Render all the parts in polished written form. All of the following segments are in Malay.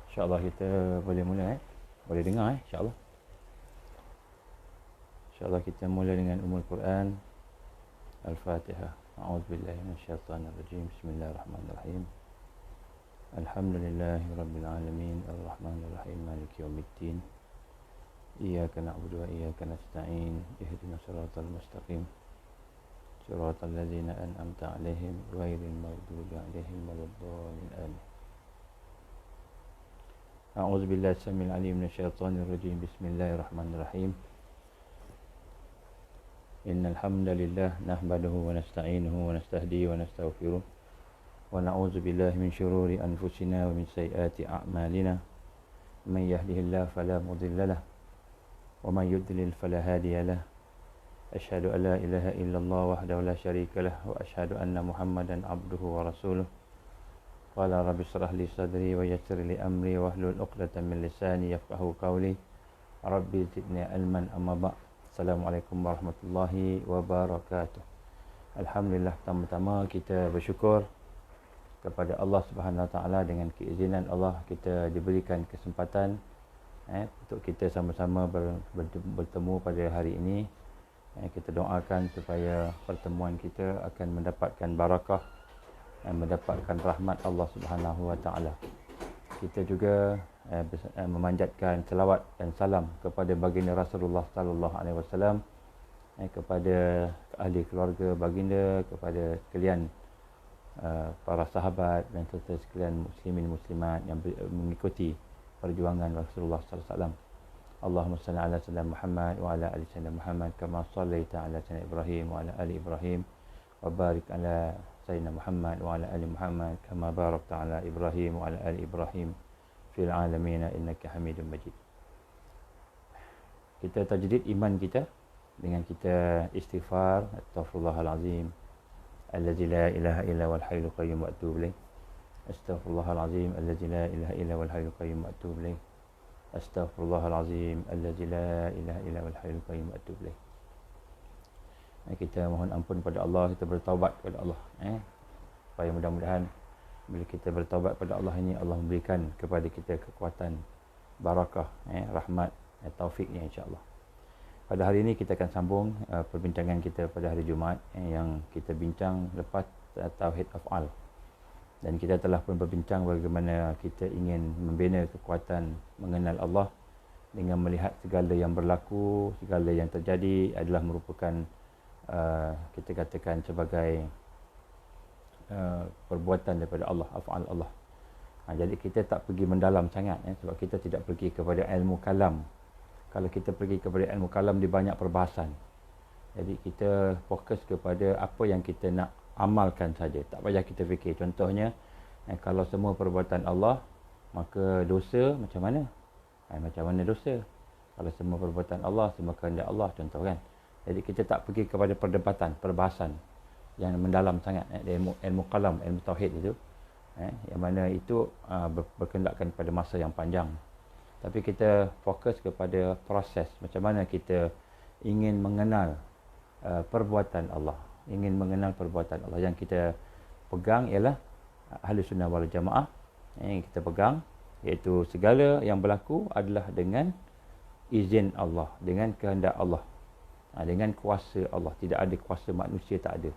InsyaAllah kita boleh mula boleh dengar InsyaAllah. InsyaAllah kita mula dengan Ummul Quran Al-Fatihah. A'udzubillahi minasyaitonirrajim. Bismillahirrahmanirrahim. Alhamdulillahi rabbil alamin, arrahmanirrahim, maliki yaumiddin. Iyyaka na'budu wa iyyaka nasta'in. Ihdinas siratal mustaqim. Siratal ladzina an'amta 'alaihim ghairil maghdubi 'alaihim waladdallin. Amin. A'udzubillahi samil 'alim minasyaitonir rajim. Bismillahirrahmanirrahim. Innal hamdalillah nahmaduhu wa nasta'inuhu wa nastahdihi wa nastaghfiruh wa na'udzu billahi min shururi anfusina wa min sayyiati a'malina. Man yahdihillahu fala mudilla lahu wa man yudlil fala hadiya lahu. Asyhadu an la ilaha illallah wahdahu la syarika lahu wa asyhadu anna Muhammadan abduhu wa rasuluh. Qala rabbi shrah li sadri wa yassir li amri wahlul 'uqdatam min lisani yafqahu qawli. Rabbi zidni ilman, amma ba'd. Assalamualaikum warahmatullahi wabarakatuh. Alhamdulillah, pertama-tama kita bersyukur kepada Allah Subhanahu Wa Taala. Dengan keizinan Allah kita diberikan kesempatan untuk kita sama-sama bertemu pada hari ini. Kita doakan supaya pertemuan kita akan mendapatkan barakah dan mendapatkan rahmat Allah Subhanahu Wa Taala. Kita juga memanjatkan selawat dan salam kepada baginda Rasulullah sallallahu alaihi wasallam, kepada ahli keluarga baginda, kepada sekalian para sahabat dan serta sekalian muslimin muslimat yang mengikuti perjuangan Rasulullah sallallahu alaihi wasallam. Allahumma salli ala sayyidina Muhammad wa ala ali sayyidina Muhammad kama shallaita ala sayyidina Ibrahim wa ala ali Ibrahim wa barik ala sayyidina Muhammad wa ala ali Muhammad kama barakta ala Ibrahim wa ala ali Ibrahim fil alamin innaka Hamidum Majid. Kita tajdid iman kita dengan kita istighfar, astaghfirullahalazim allazi la ilaha illa wal hayyul qayyum wa atubu ilaih. Astaghfirullahalazim allazi la ilaha illa wal hayyul qayyum wa atubu ilaih. Astaghfirullahalazim allazi la ilaha illa wal hayyul qayyum wa atubu ilaih. Kita mohon ampun pada Allah, kita bertaubat kepada Allah, supaya mudah-mudahan bila kita bertaubat pada Allah ini, Allah memberikan kepada kita kekuatan, barakah, rahmat, taufiknya insya-Allah. Pada hari ini kita akan sambung perbincangan kita pada hari Jumaat yang kita bincang lepas tauhid af'al. Dan kita telah pun berbincang bagaimana kita ingin membina kekuatan mengenal Allah dengan melihat segala yang berlaku, segala yang terjadi adalah merupakan kita katakan sebagai perbuatan daripada Allah, af'al Allah. Jadi kita tak pergi mendalam sangat sebab kita tidak pergi kepada ilmu kalam. Kalau kita pergi kepada ilmu kalam, dia banyak perbahasan. Jadi kita fokus kepada apa yang kita nak amalkan saja. Tak payah kita fikir. Contohnya, kalau semua perbuatan Allah, maka dosa macam mana? Macam mana dosa? Kalau semua perbuatan Allah, semua kehendak Allah, contoh kan. Jadi kita tak pergi kepada perdebatan, perbahasan yang mendalam sangat, ilmu kalam, ilmu tauhid itu, yang mana itu berkendakkan pada masa yang panjang. Tapi kita fokus kepada proses, macam mana kita ingin mengenal perbuatan Allah, ingin mengenal perbuatan Allah. Yang kita pegang ialah Ahlus Sunnah wal Jamaah. Yang kita pegang iaitu segala yang berlaku adalah dengan izin Allah, dengan kehendak Allah, dengan kuasa Allah. Tidak ada kuasa manusia, tak ada.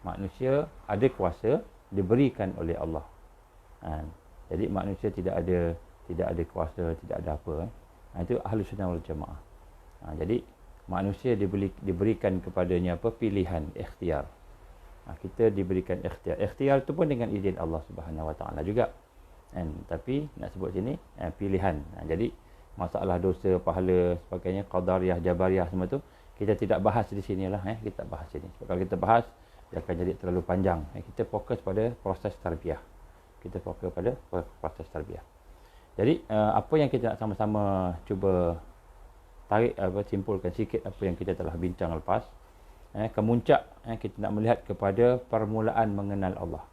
Manusia ada kuasa diberikan oleh Allah. Jadi manusia tidak ada kuasa, tidak ada apa. Itu Ahlus Sunnah wal Jamaah. Jadi manusia diberikan kepadanya apa? Pilihan, ikhtiar. Kita diberikan ikhtiar. Ikhtiar itu pun dengan izin Allah Subhanahu Wa Taala juga. Tapi nak sebut sini pilihan. Jadi masalah dosa, pahala, sebagainya, qadariyah, jabariyah, semua tu kita tidak bahas di sinilah. Kita bahas sini. Sebab kalau kita bahas, dia akan jadi terlalu panjang. Kita fokus pada proses tarbiyah. Kita fokus pada proses tarbiyah. Jadi apa yang kita nak sama-sama cuba tarik, simpulkan sikit apa yang kita telah bincang lepas. Kemuncak, kita nak melihat kepada permulaan mengenal Allah.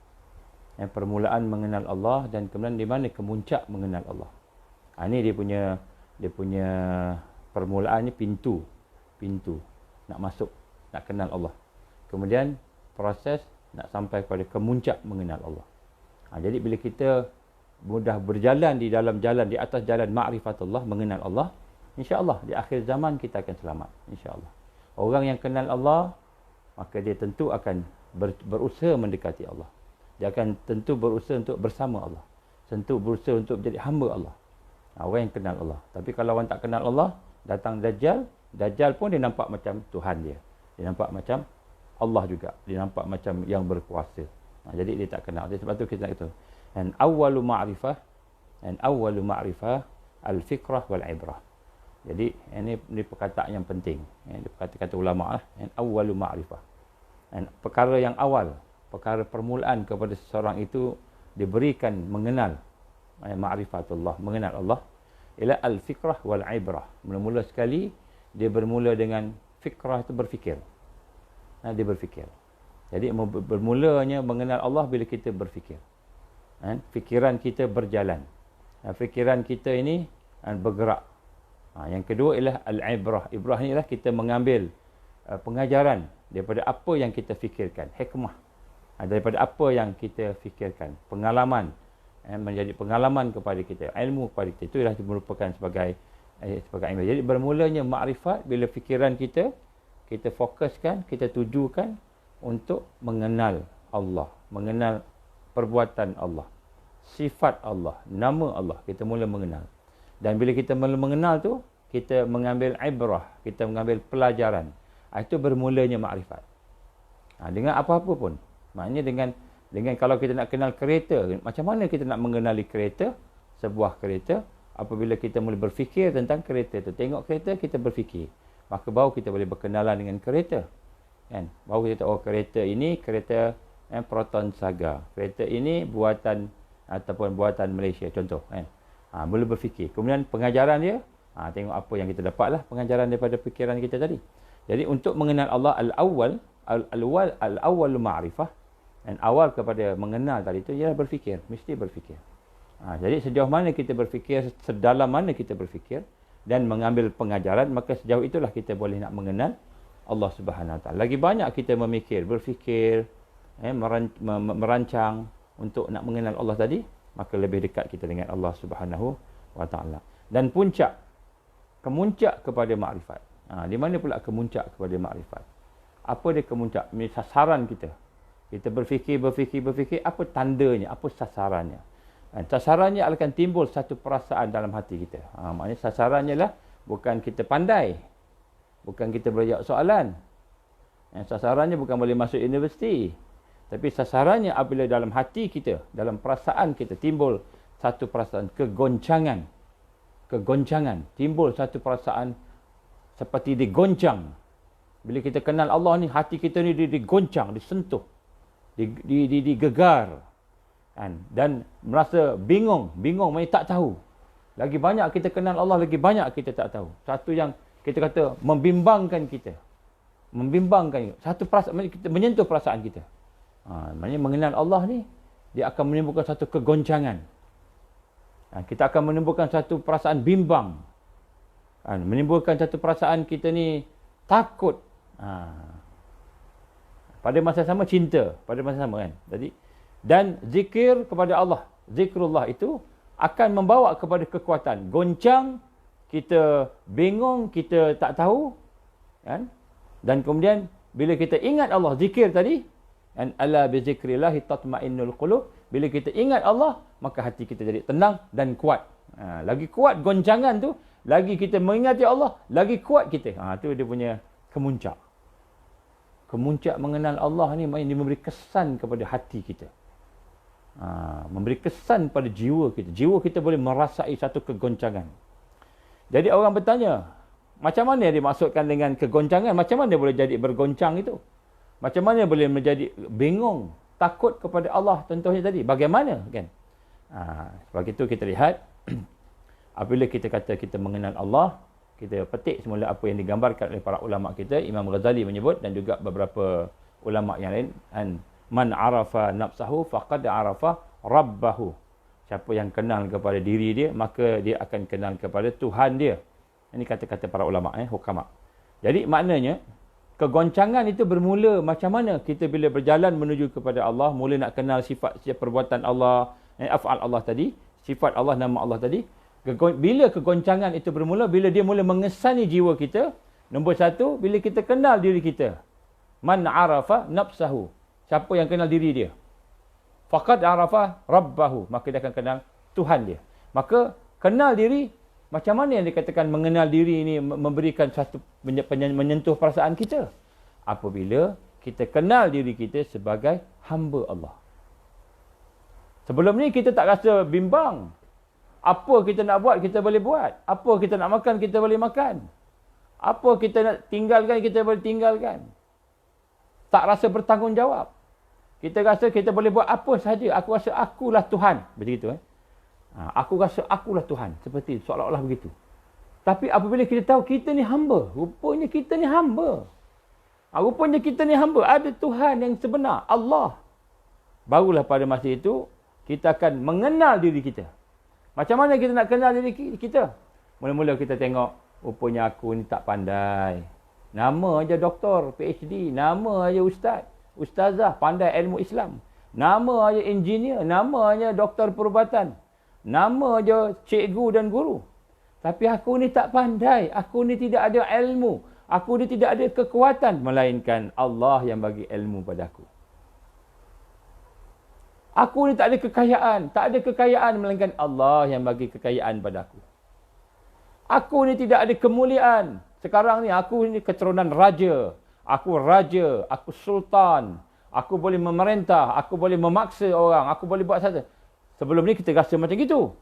Permulaan mengenal Allah dan kemudian di mana kemuncak mengenal Allah. Ini dia punya permulaannya pintu nak masuk, nak kenal Allah. Kemudian proses nak sampai kepada kemuncak mengenal Allah. Jadi bila kita mudah berjalan di dalam jalan, di atas jalan ma'rifatullah, mengenal Allah, insya-Allah di akhir zaman kita akan selamat, insya-Allah. Orang yang kenal Allah, maka dia tentu akan berusaha mendekati Allah. Dia akan tentu berusaha untuk bersama Allah. Tentu berusaha untuk menjadi hamba Allah. Orang yang kenal Allah. Tapi kalau orang tak kenal Allah, datang Dajjal, Dajjal pun dia nampak macam Tuhan dia. Dia nampak macam Allah juga. Dia nampak macam yang berkuasa. Jadi dia tak kenal. Sebab tu kita nak kata, and awwalu ma'rifah al-fikrah wal ibrah. Jadi ini perkataan yang penting. Ini kata-kata ulama lah. And awwalu ma'rifah. Dan perkara yang awal, perkara permulaan kepada seseorang itu diberikan mengenal ma'rifatullah, mengenal Allah, ialah al-fikrah wal ibrah. Mula-mula sekali dia bermula dengan fikrah, itu berfikir. Dia berfikir. Jadi bermulanya mengenal Allah bila kita berfikir. Fikiran kita berjalan. Fikiran kita ini bergerak. Yang kedua ialah al-ibrah. Ibrah ni ialah kita mengambil pengajaran daripada apa yang kita fikirkan, hikmah daripada apa yang kita fikirkan, pengalaman, menjadi pengalaman kepada kita, ilmu kepada kita, itu ialah merupakan sebagai ilmu. Jadi bermulanya makrifat bila fikiran kita fokuskan, kita tujukan untuk mengenal Allah, mengenal perbuatan Allah, sifat Allah, nama Allah, kita mula mengenal. Dan bila kita mula mengenal tu, kita mengambil ibrah, kita mengambil pelajaran. Itu bermulanya makrifat. Dengan apa-apa pun. Maknanya dengan kalau kita nak kenal kereta, macam mana kita nak mengenali kereta, sebuah kereta, apabila kita mula berfikir tentang kereta tu. Tengok kereta, kita berfikir. Maka baru kita boleh berkenalan dengan kereta. Baru kita tahu, kereta ini kereta Proton Saga. Kereta ini buatan ataupun buatan Malaysia, contoh. Mula berfikir. Kemudian pengajaran dia, tengok apa yang kita dapat lah, pengajaran daripada fikiran kita tadi. Jadi untuk mengenal Allah, al-awwal ma'rifah, dan awal kepada mengenal tadi itu ialah berfikir, mesti berfikir. Jadi sejauh mana kita berfikir, sedalam mana kita berfikir dan mengambil pengajaran, maka sejauh itulah kita boleh nak mengenal Allah Subhanahu Wa Taala. Lagi banyak kita memikir, berfikir, merancang untuk nak mengenal Allah tadi, maka lebih dekat kita dengan Allah Subhanahu Wa Taala. Dan kemuncak kepada makrifat. Di mana pula kemuncak kepada makrifat? Apa dia kemuncak? Sasaran kita. Kita berfikir, apa tandanya, apa sasarannya? Sasarannya akan timbul satu perasaan dalam hati kita. Maknanya sasarannya lah bukan kita pandai, bukan kita berjawab soalan. Sasarannya bukan boleh masuk universiti. Tapi sasarannya apabila dalam hati kita, dalam perasaan kita timbul satu perasaan kegoncangan. Timbul satu perasaan seperti digoncang. Bila kita kenal Allah ni, hati kita ni digoncang, disentuh, digegar. Dan merasa bingung maknanya tak tahu. Lagi banyak kita kenal Allah, lagi banyak kita tak tahu. Satu yang kita kata membimbangkan kita. Satu perasaan, kita menyentuh perasaan kita. Maknanya mengenal Allah ni, dia akan menimbulkan satu kegoncangan. Kita akan menimbulkan satu perasaan bimbang. Menimbulkan satu perasaan kita ni takut. Pada masa sama cinta, pada masa sama kan. Jadi, dan zikir kepada Allah, zikrullah itu akan membawa kepada kekuatan. Goncang, kita bingung, kita tak tahu, kan? Dan kemudian bila kita ingat Allah, zikir tadi, an ala bi zikrillah tatmainnul qulub, bila kita ingat Allah, maka hati kita jadi tenang dan kuat. Lagi kuat goncangan tu, lagi kita mengingati Allah, lagi kuat kita. Tu dia punya kemuncak. Kemuncak mengenal Allah ni dia memberi kesan kepada hati kita. Memberi kesan pada jiwa kita. Jiwa kita boleh merasai satu kegoncangan. Jadi orang bertanya, macam mana dia maksudkan dengan kegoncangan? Macam mana dia boleh jadi bergoncang itu? Macam mana boleh menjadi bingung, takut kepada Allah contohnya tadi? Bagaimana kan? Sebab itu kita lihat apabila kita kata kita mengenal Allah, kita petik semula apa yang digambarkan oleh para ulama kita. Imam Ghazali menyebut dan juga beberapa ulama yang lain, man arafa nafsahu faqad arafa rabbahu. Siapa yang kenal kepada diri dia, maka dia akan kenal kepada Tuhan dia. Ini kata-kata para ulama, hukama. Jadi maknanya kegoncangan itu bermula macam mana kita bila berjalan menuju kepada Allah, mula nak kenal sifat perbuatan Allah, af'al Allah tadi, sifat Allah, nama Allah tadi. Bila kegoncangan itu bermula, bila dia mula mengesani jiwa kita. Nombor satu, bila kita kenal diri kita. Man arafa nafsahu. Siapa yang kenal diri dia? Faqad arafa rabbahu. Maka dia akan kenal Tuhan dia. Maka kenal diri, macam mana yang dikatakan mengenal diri ini memberikan satu menyentuh perasaan kita? Apabila kita kenal diri kita sebagai hamba Allah. Sebelum ni kita tak rasa bimbang. Apa kita nak buat, kita boleh buat. Apa kita nak makan, kita boleh makan. Apa kita nak tinggalkan, kita boleh tinggalkan. Tak rasa bertanggungjawab. Kita rasa kita boleh buat apa sahaja. Aku rasa akulah Tuhan. Begitu. Aku rasa akulah Tuhan. Seperti seolah-olah begitu. Tapi apabila kita tahu kita ni hamba. Rupanya kita ni hamba. Rupanya kita ni hamba. Ada Tuhan yang sebenar. Allah. Barulah pada masa itu, kita akan mengenal diri kita. Macam mana kita nak kenal diri kita? Mula-mula kita tengok, rupanya aku ni tak pandai. Nama aja doktor, PhD. Nama aja ustaz, ustazah, pandai ilmu Islam. Nama aja engineer. Nama aja doktor perubatan. Nama aja cikgu dan guru. Tapi aku ni tak pandai. Aku ni tidak ada ilmu. Aku ni tidak ada kekuatan. Melainkan Allah yang bagi ilmu pada aku. Aku ni tak ada kekayaan. Tak ada kekayaan melainkan Allah yang bagi kekayaan pada aku. Aku ni tidak ada kemuliaan. Sekarang ni aku ni keturunan raja. Aku raja. Aku sultan. Aku boleh memerintah. Aku boleh memaksa orang. Aku boleh buat saja. Sebelum ni kita rasa macam gitu.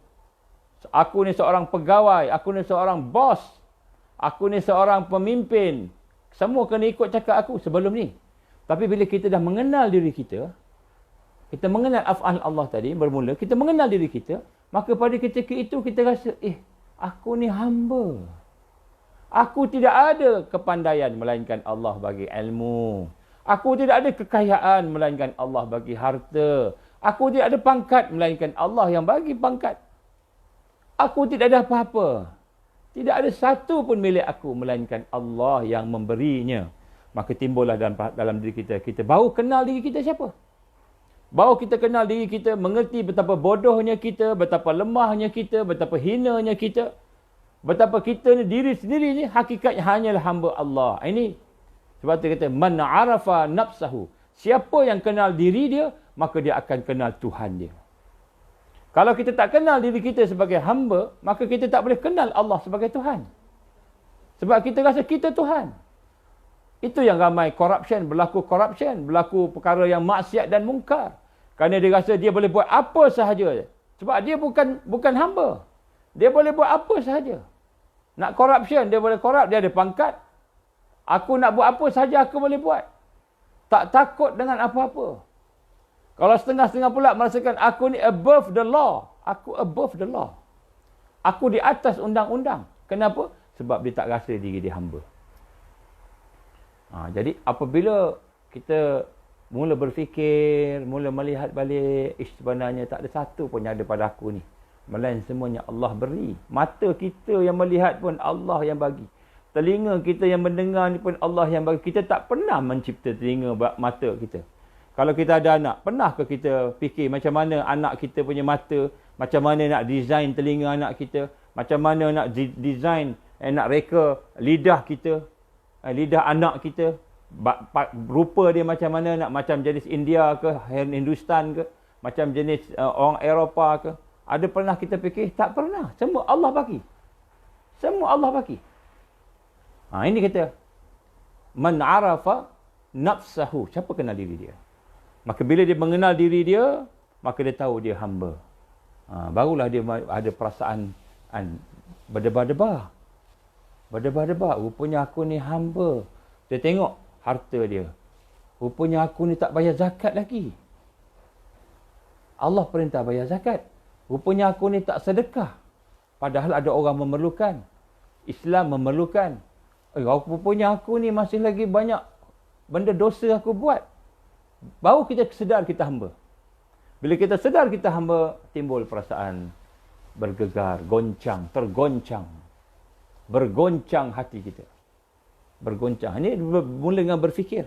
Aku ni seorang pegawai. Aku ni seorang bos. Aku ni seorang pemimpin. Semua kena ikut cakap aku sebelum ni. Tapi bila kita dah mengenal diri kita, kita mengenal af'al Allah tadi, bermula, kita mengenal diri kita, maka pada ketika itu kita rasa, aku ni hamba. Aku tidak ada kepandaian, melainkan Allah bagi ilmu. Aku tidak ada kekayaan, melainkan Allah bagi harta. Aku tidak ada pangkat, melainkan Allah yang bagi pangkat. Aku tidak ada apa-apa. Tidak ada satu pun milik aku, melainkan Allah yang memberinya. Maka timbullah dalam diri kita, kita baru kenal diri kita siapa. Baru kita kenal diri kita, mengerti betapa bodohnya kita, betapa lemahnya kita, betapa hinanya kita. Betapa kita ni, diri sendiri ni, hakikatnya hanyalah hamba Allah. Ini, sebab tu kata, man arafa nafsahu. Siapa yang kenal diri dia, maka dia akan kenal Tuhan dia. Kalau kita tak kenal diri kita sebagai hamba, maka kita tak boleh kenal Allah sebagai Tuhan. Sebab kita rasa kita Tuhan. Itu yang ramai berlaku perkara yang maksiat dan mungkar. Kerana dia rasa dia boleh buat apa sahaja. Sebab dia bukan hamba. Dia boleh buat apa sahaja. Nak corruption, dia boleh corrupt, dia ada pangkat. Aku nak buat apa sahaja aku boleh buat. Tak takut dengan apa-apa. Kalau setengah-setengah pula merasakan aku ni above the law. Aku above the law. Aku di atas undang-undang. Kenapa? Sebab dia tak rasa diri dia hamba. Jadi apabila kita mula berfikir, mula melihat balik, sebenarnya tak ada satu pun yang ada pada aku ni. Melainkan semuanya Allah beri. Mata kita yang melihat pun Allah yang bagi. Telinga kita yang mendengar ni pun Allah yang bagi. Kita tak pernah mencipta telinga mata kita. Kalau kita ada anak, pernahkah kita fikir macam mana anak kita punya mata, macam mana nak design telinga anak kita, macam mana nak design, nak reka lidah kita, lidah anak kita, rupa dia macam mana, nak macam jenis India ke, Hindustan ke, macam jenis orang Eropah ke. Ada pernah kita fikir? Tak pernah. Semua Allah bagi. Semua Allah bagi. Ini kata, man arafa nafsahu. Siapa kenal diri dia? Maka bila dia mengenal diri dia, maka dia tahu dia hamba. Barulah dia ada perasaan berdebar-debar. Berdebar-debar. Rupanya aku ni hamba. Dia tengok harta dia. Rupanya aku ni tak bayar zakat lagi. Allah perintah bayar zakat. Rupanya aku ni tak sedekah. Padahal ada orang memerlukan. Islam memerlukan. Rupanya aku ni masih lagi banyak benda dosa aku buat. Baru kita sedar kita hamba. Bila kita sedar kita hamba, timbul perasaan bergegar, goncang, tergoncang. Bergoncang hati kita. Bergoncang. Ini mula dengan berfikir.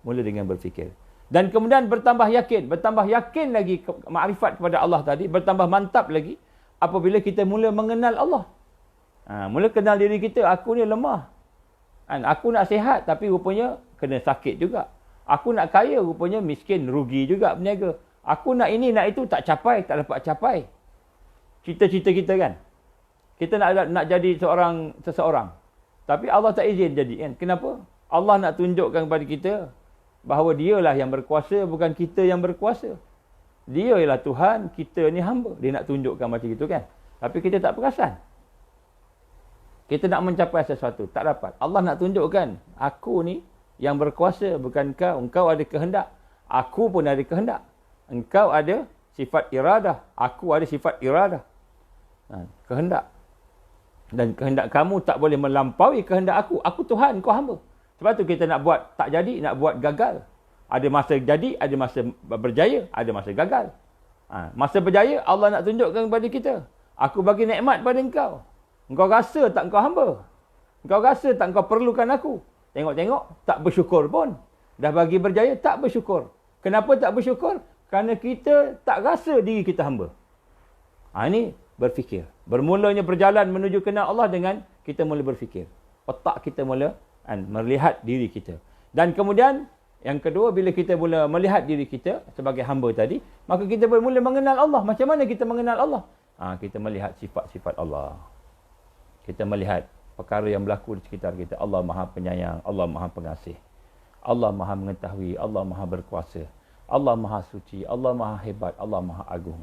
Mula dengan berfikir. Dan kemudian bertambah yakin lagi makrifat kepada Allah tadi, bertambah mantap lagi apabila kita mula mengenal Allah. Mula kenal diri kita, aku ni lemah. Aku nak sihat tapi rupanya kena sakit juga. Aku nak kaya, rupanya miskin, rugi juga berniaga. Aku nak ini, nak itu, tak capai, tak dapat capai. Cita-cita kita kan. Kita nak jadi seseorang. Tapi Allah tak izin jadi kan. Kenapa? Allah nak tunjukkan kepada kita bahawa dialah yang berkuasa, bukan kita yang berkuasa. Dia ialah Tuhan, kita ni hamba. Dia nak tunjukkan macam itu kan. Tapi kita tak perasan. Kita nak mencapai sesuatu, tak dapat. Allah nak tunjukkan, aku ni yang berkuasa, bukan kau. Engkau ada kehendak. Aku pun ada kehendak. Engkau ada sifat iradah. Aku ada sifat iradah. Kehendak. Dan kehendak kamu tak boleh melampaui kehendak aku. Aku Tuhan, kau hamba. Sebab tu kita nak buat tak jadi, nak buat gagal. Ada masa jadi, ada masa berjaya, ada masa gagal. Masa berjaya, Allah nak tunjukkan kepada kita. Aku bagi nikmat pada engkau. Engkau rasa tak engkau hamba? Engkau rasa tak engkau perlukan aku? Tengok-tengok, tak bersyukur pun. Dah bagi berjaya, tak bersyukur. Kenapa tak bersyukur? Kerana kita tak rasa diri kita hamba. Ini berfikir. Bermulanya berjalan menuju kenal Allah dengan kita mula berfikir. Otak kita mula melihat diri kita. Dan kemudian, yang kedua, bila kita mula melihat diri kita sebagai hamba tadi, maka kita mula mengenal Allah. Macam mana kita mengenal Allah? Kita melihat sifat-sifat Allah. Kita melihat perkara yang berlaku di sekitar kita. Allah Maha Penyayang, Allah Maha Pengasih. Allah Maha Mengetahui, Allah Maha Berkuasa. Allah Maha Suci, Allah Maha Hebat, Allah Maha Agung.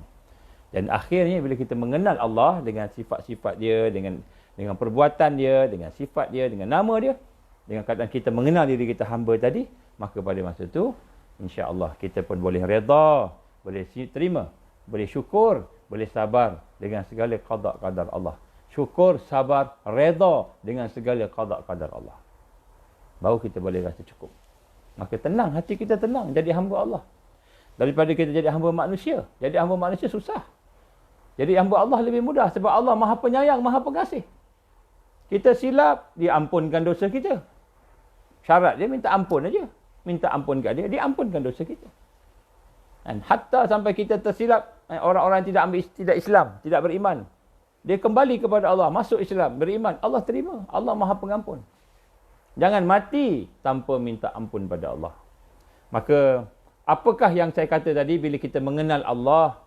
Dan akhirnya bila kita mengenal Allah dengan sifat-sifat dia, dengan perbuatan dia, dengan sifat dia, dengan nama dia, dengan keadaan kita mengenal diri kita hamba tadi, maka pada masa itu, insya-Allah kita pun boleh redha, boleh terima, boleh syukur, boleh sabar dengan segala qada qadar Allah. Syukur, sabar, redha dengan segala qada qadar Allah. Baru kita boleh rasa cukup. Maka tenang, hati kita tenang jadi hamba Allah. Daripada kita jadi hamba manusia. Jadi hamba manusia susah. Jadi hamba Allah lebih mudah sebab Allah Maha Penyayang, Maha Pengasih. Kita silap, dia ampunkan dosa kita. Syarat dia minta ampun aja. Minta ampun kat dia, dia ampunkan dosa kita. Dan hatta sampai kita tersilap, orang-orang yang tidak Islam, tidak beriman, dia kembali kepada Allah, masuk Islam, beriman, Allah terima. Allah Maha Pengampun. Jangan mati tanpa minta ampun pada Allah. Maka, apakah yang saya kata tadi, bila kita mengenal Allah,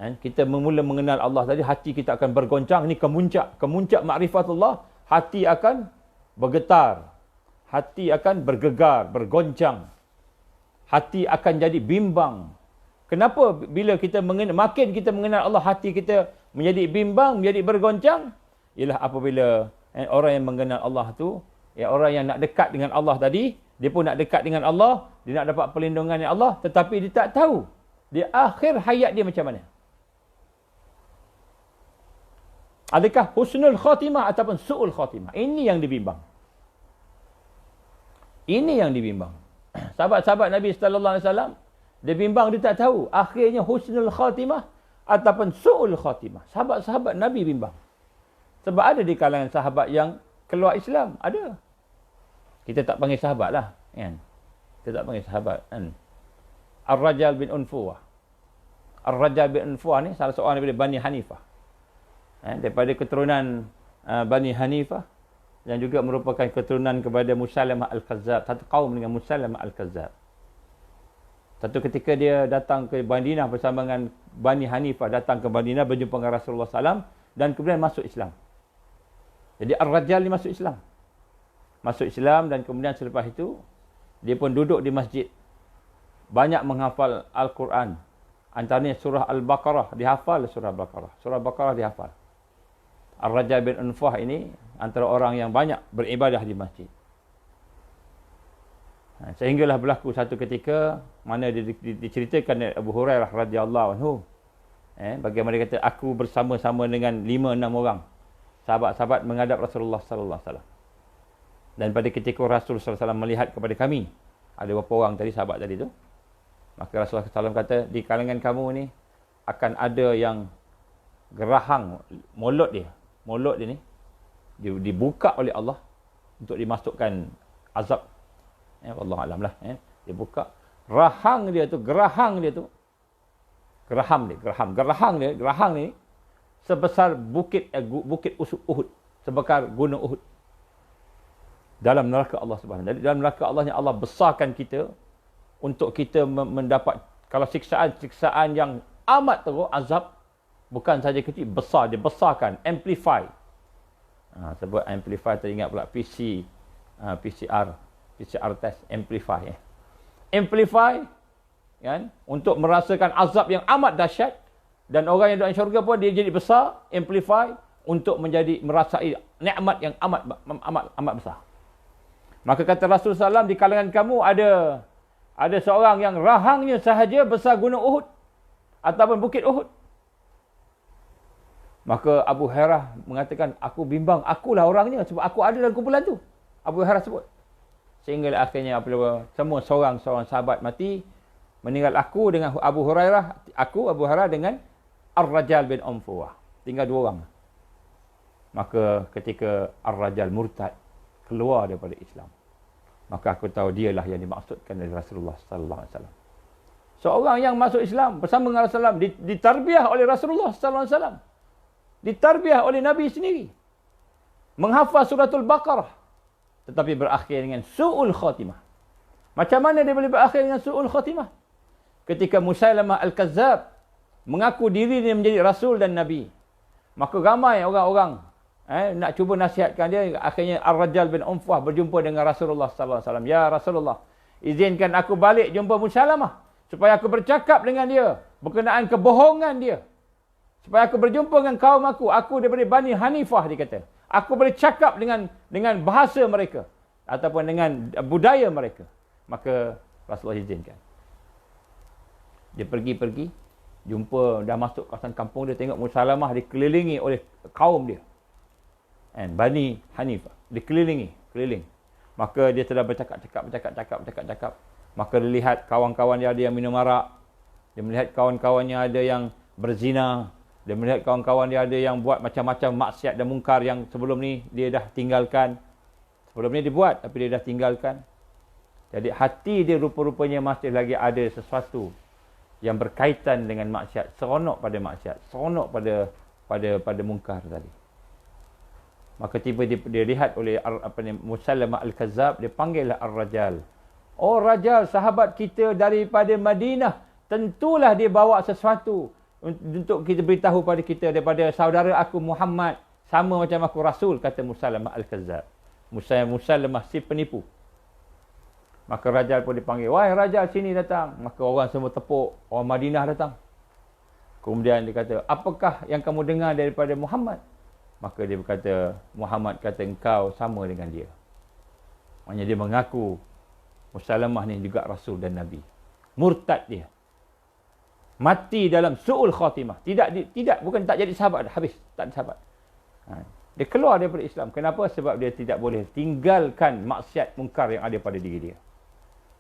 kita mula mengenal Allah tadi, hati kita akan bergoncang. Ini kemuncak ma'rifatullah, hati akan bergetar. Hati akan bergegar, bergoncang. Hati akan jadi bimbang. Kenapa bila kita makin kita mengenal Allah, hati kita menjadi bimbang, menjadi bergoncang? Ialah apabila orang yang mengenal Allah tu, orang yang nak dekat dengan Allah tadi, dia pun nak dekat dengan Allah, dia nak dapat perlindungan dari Allah, tetapi dia tak tahu di akhir hayat dia macam mana. Adakah husnul khatimah ataupun su'ul khatimah? Ini yang dibimbang. Ini yang dibimbang. Sahabat-sahabat Nabi sallallahu alaihi wasallam, dia bimbang, dia tak tahu akhirnya husnul khatimah ataupun su'ul khatimah. Sahabat-sahabat Nabi bimbang. Sebab ada di kalangan sahabat yang keluar Islam, ada. Kita tak panggil sahabat lah, kan? Kita tak panggil sahabat, kan? Ar-Rajal bin Unfuwah. Ar-Rajal bin Unfuwah ni salah seorang daripada Bani Hanifah. Daripada keturunan Bani Hanifah, yang juga merupakan keturunan kepada Musailamah Al-Kazzab, satu kaum dengan Musailamah Al-Kazzab. Satu ketika dia datang ke Madinah bersama dengan Bani Hanifah, datang ke Madinah berjumpa dengan Rasulullah SAW dan kemudian masuk Islam. Jadi Ar-Rajal ni masuk Islam. Masuk Islam dan kemudian selepas itu dia pun duduk di masjid. Banyak menghafal Al-Quran. Antaranya surah Al-Baqarah, dihafal surah Al-Baqarah. Surah Al-Baqarah dihafal. Ar-Rajal bin Unfuwah ini antara orang yang banyak beribadah di masjid. Sehinggalah berlaku satu ketika mana diceritakan oleh Abu Hurairah radhiyallahu anhu, bagaimana dia kata, aku bersama-sama dengan 5-6 orang sahabat-sahabat menghadap Rasulullah sallallahu alaihi wasallam. Dan pada ketika Rasulullah sallallahu alaihi wasallam melihat kepada kami, ada beberapa orang tadi sahabat tadi tu, maka Rasulullah sallallahu alaihi wasallam kata, di kalangan kamu ni akan ada yang gerahang mulut dia ni dibuka oleh Allah untuk dimasukkan azab. Allah alam lah. Dia buka. Rahang dia tu, gerahang ni sebesar bukit Uhud, sebesar gunung Uhud. Dalam neraka Allah Subhanahu. Jadi dalam neraka Allah yang Allah besarkan kita untuk kita mendapat kalau siksaan yang amat teruk, azab bukan saja kecil, besar, dia besarkan, amplify. Sebut amplify, teringat pula PCR test, amplify. Amplify kan, untuk merasakan azab yang amat dahsyat, dan orang yang dalam syurga pun dia jadi besar, amplify untuk menjadi merasai nikmat yang amat besar. Maka kata Rasulullah SAW, di kalangan kamu ada seorang yang rahangnya sahaja besar gunung Uhud ataupun bukit Uhud. Maka Abu Hurairah mengatakan, aku bimbang, akulah orangnya sebab aku ada dalam kumpulan tu. Abu Hurairah sebut. Sehingga akhirnya apabila semua seorang sahabat mati, meninggal aku dengan Abu Hurairah, Abu Hurairah dengan Ar-Rajal bin Unfuwah. Tinggal dua orang. Maka ketika Ar-Rajal murtad, keluar daripada Islam, maka aku tahu dialah yang dimaksudkan oleh Rasulullah sallallahu alaihi wasallam. Seorang yang masuk Islam bersama dengan Rasulullah, ditarbiah oleh Rasulullah sallallahu alaihi wasallam. Ditarbiah oleh Nabi sendiri. Menghafal suratul Baqarah, tetapi berakhir dengan su'ul khatimah. Macam mana dia boleh berakhir dengan su'ul khatimah? Ketika Musailamah Al-Kazzab mengaku diri dia menjadi Rasul dan Nabi, maka ramai orang-orang nak cuba nasihatkan dia. Akhirnya Ar-Rajal bin Unfuwah berjumpa dengan Rasulullah sallallahu alaihi wasallam. Ya Rasulullah, izinkan aku balik jumpa Musailamah supaya aku bercakap dengan dia berkenaan kebohongan dia. Supaya aku berjumpa dengan kaum aku. Aku daripada Bani Hanifah, dia kata. Aku boleh cakap dengan bahasa mereka ataupun dengan budaya mereka. Maka Rasulullah izinkan. Dia pergi, jumpa, dah masuk kawasan kampung dia, tengok Musailamah dikelilingi oleh kaum dia. Bani Hanifah. Keliling. Maka dia telah bercakap. Maka dia lihat kawan-kawan dia ada yang minum arak. Dia melihat kawan-kawannya ada yang berzina. Dia melihat kawan-kawan dia ada yang buat macam-macam maksiat dan mungkar yang sebelum ni dia dah tinggalkan. Sebelum ni dia buat, tapi dia dah tinggalkan. Jadi hati dia rupa-rupanya masih lagi ada sesuatu yang berkaitan dengan maksiat. Seronok pada maksiat. Seronok pada mungkar tadi. Maka tiba dia lihat oleh Musailamah Al-Kazzab, dia panggillah Ar-Rajal. Oh Rajal, sahabat kita daripada Madinah, tentulah dia bawa sesuatu untuk kita beritahu pada kita daripada saudara aku Muhammad, sama macam aku Rasul, kata Musailamah Al-Kazzab. Musailamah si penipu. Maka Rajal pun dipanggil, wahai Rajal, sini datang. Maka orang semua tepuk, orang Madinah datang. Kemudian dia kata, apakah yang kamu dengar daripada Muhammad? Maka dia berkata, Muhammad kata engkau sama dengan dia. Maknanya dia mengaku Musailamah ni juga Rasul dan Nabi. Murtad dia. Mati dalam su'ul khatimah. Bukan tak jadi sahabat, habis, tak ada sahabat. Dia keluar daripada Islam. Kenapa? Sebab dia tidak boleh tinggalkan maksiat mungkar yang ada pada diri dia.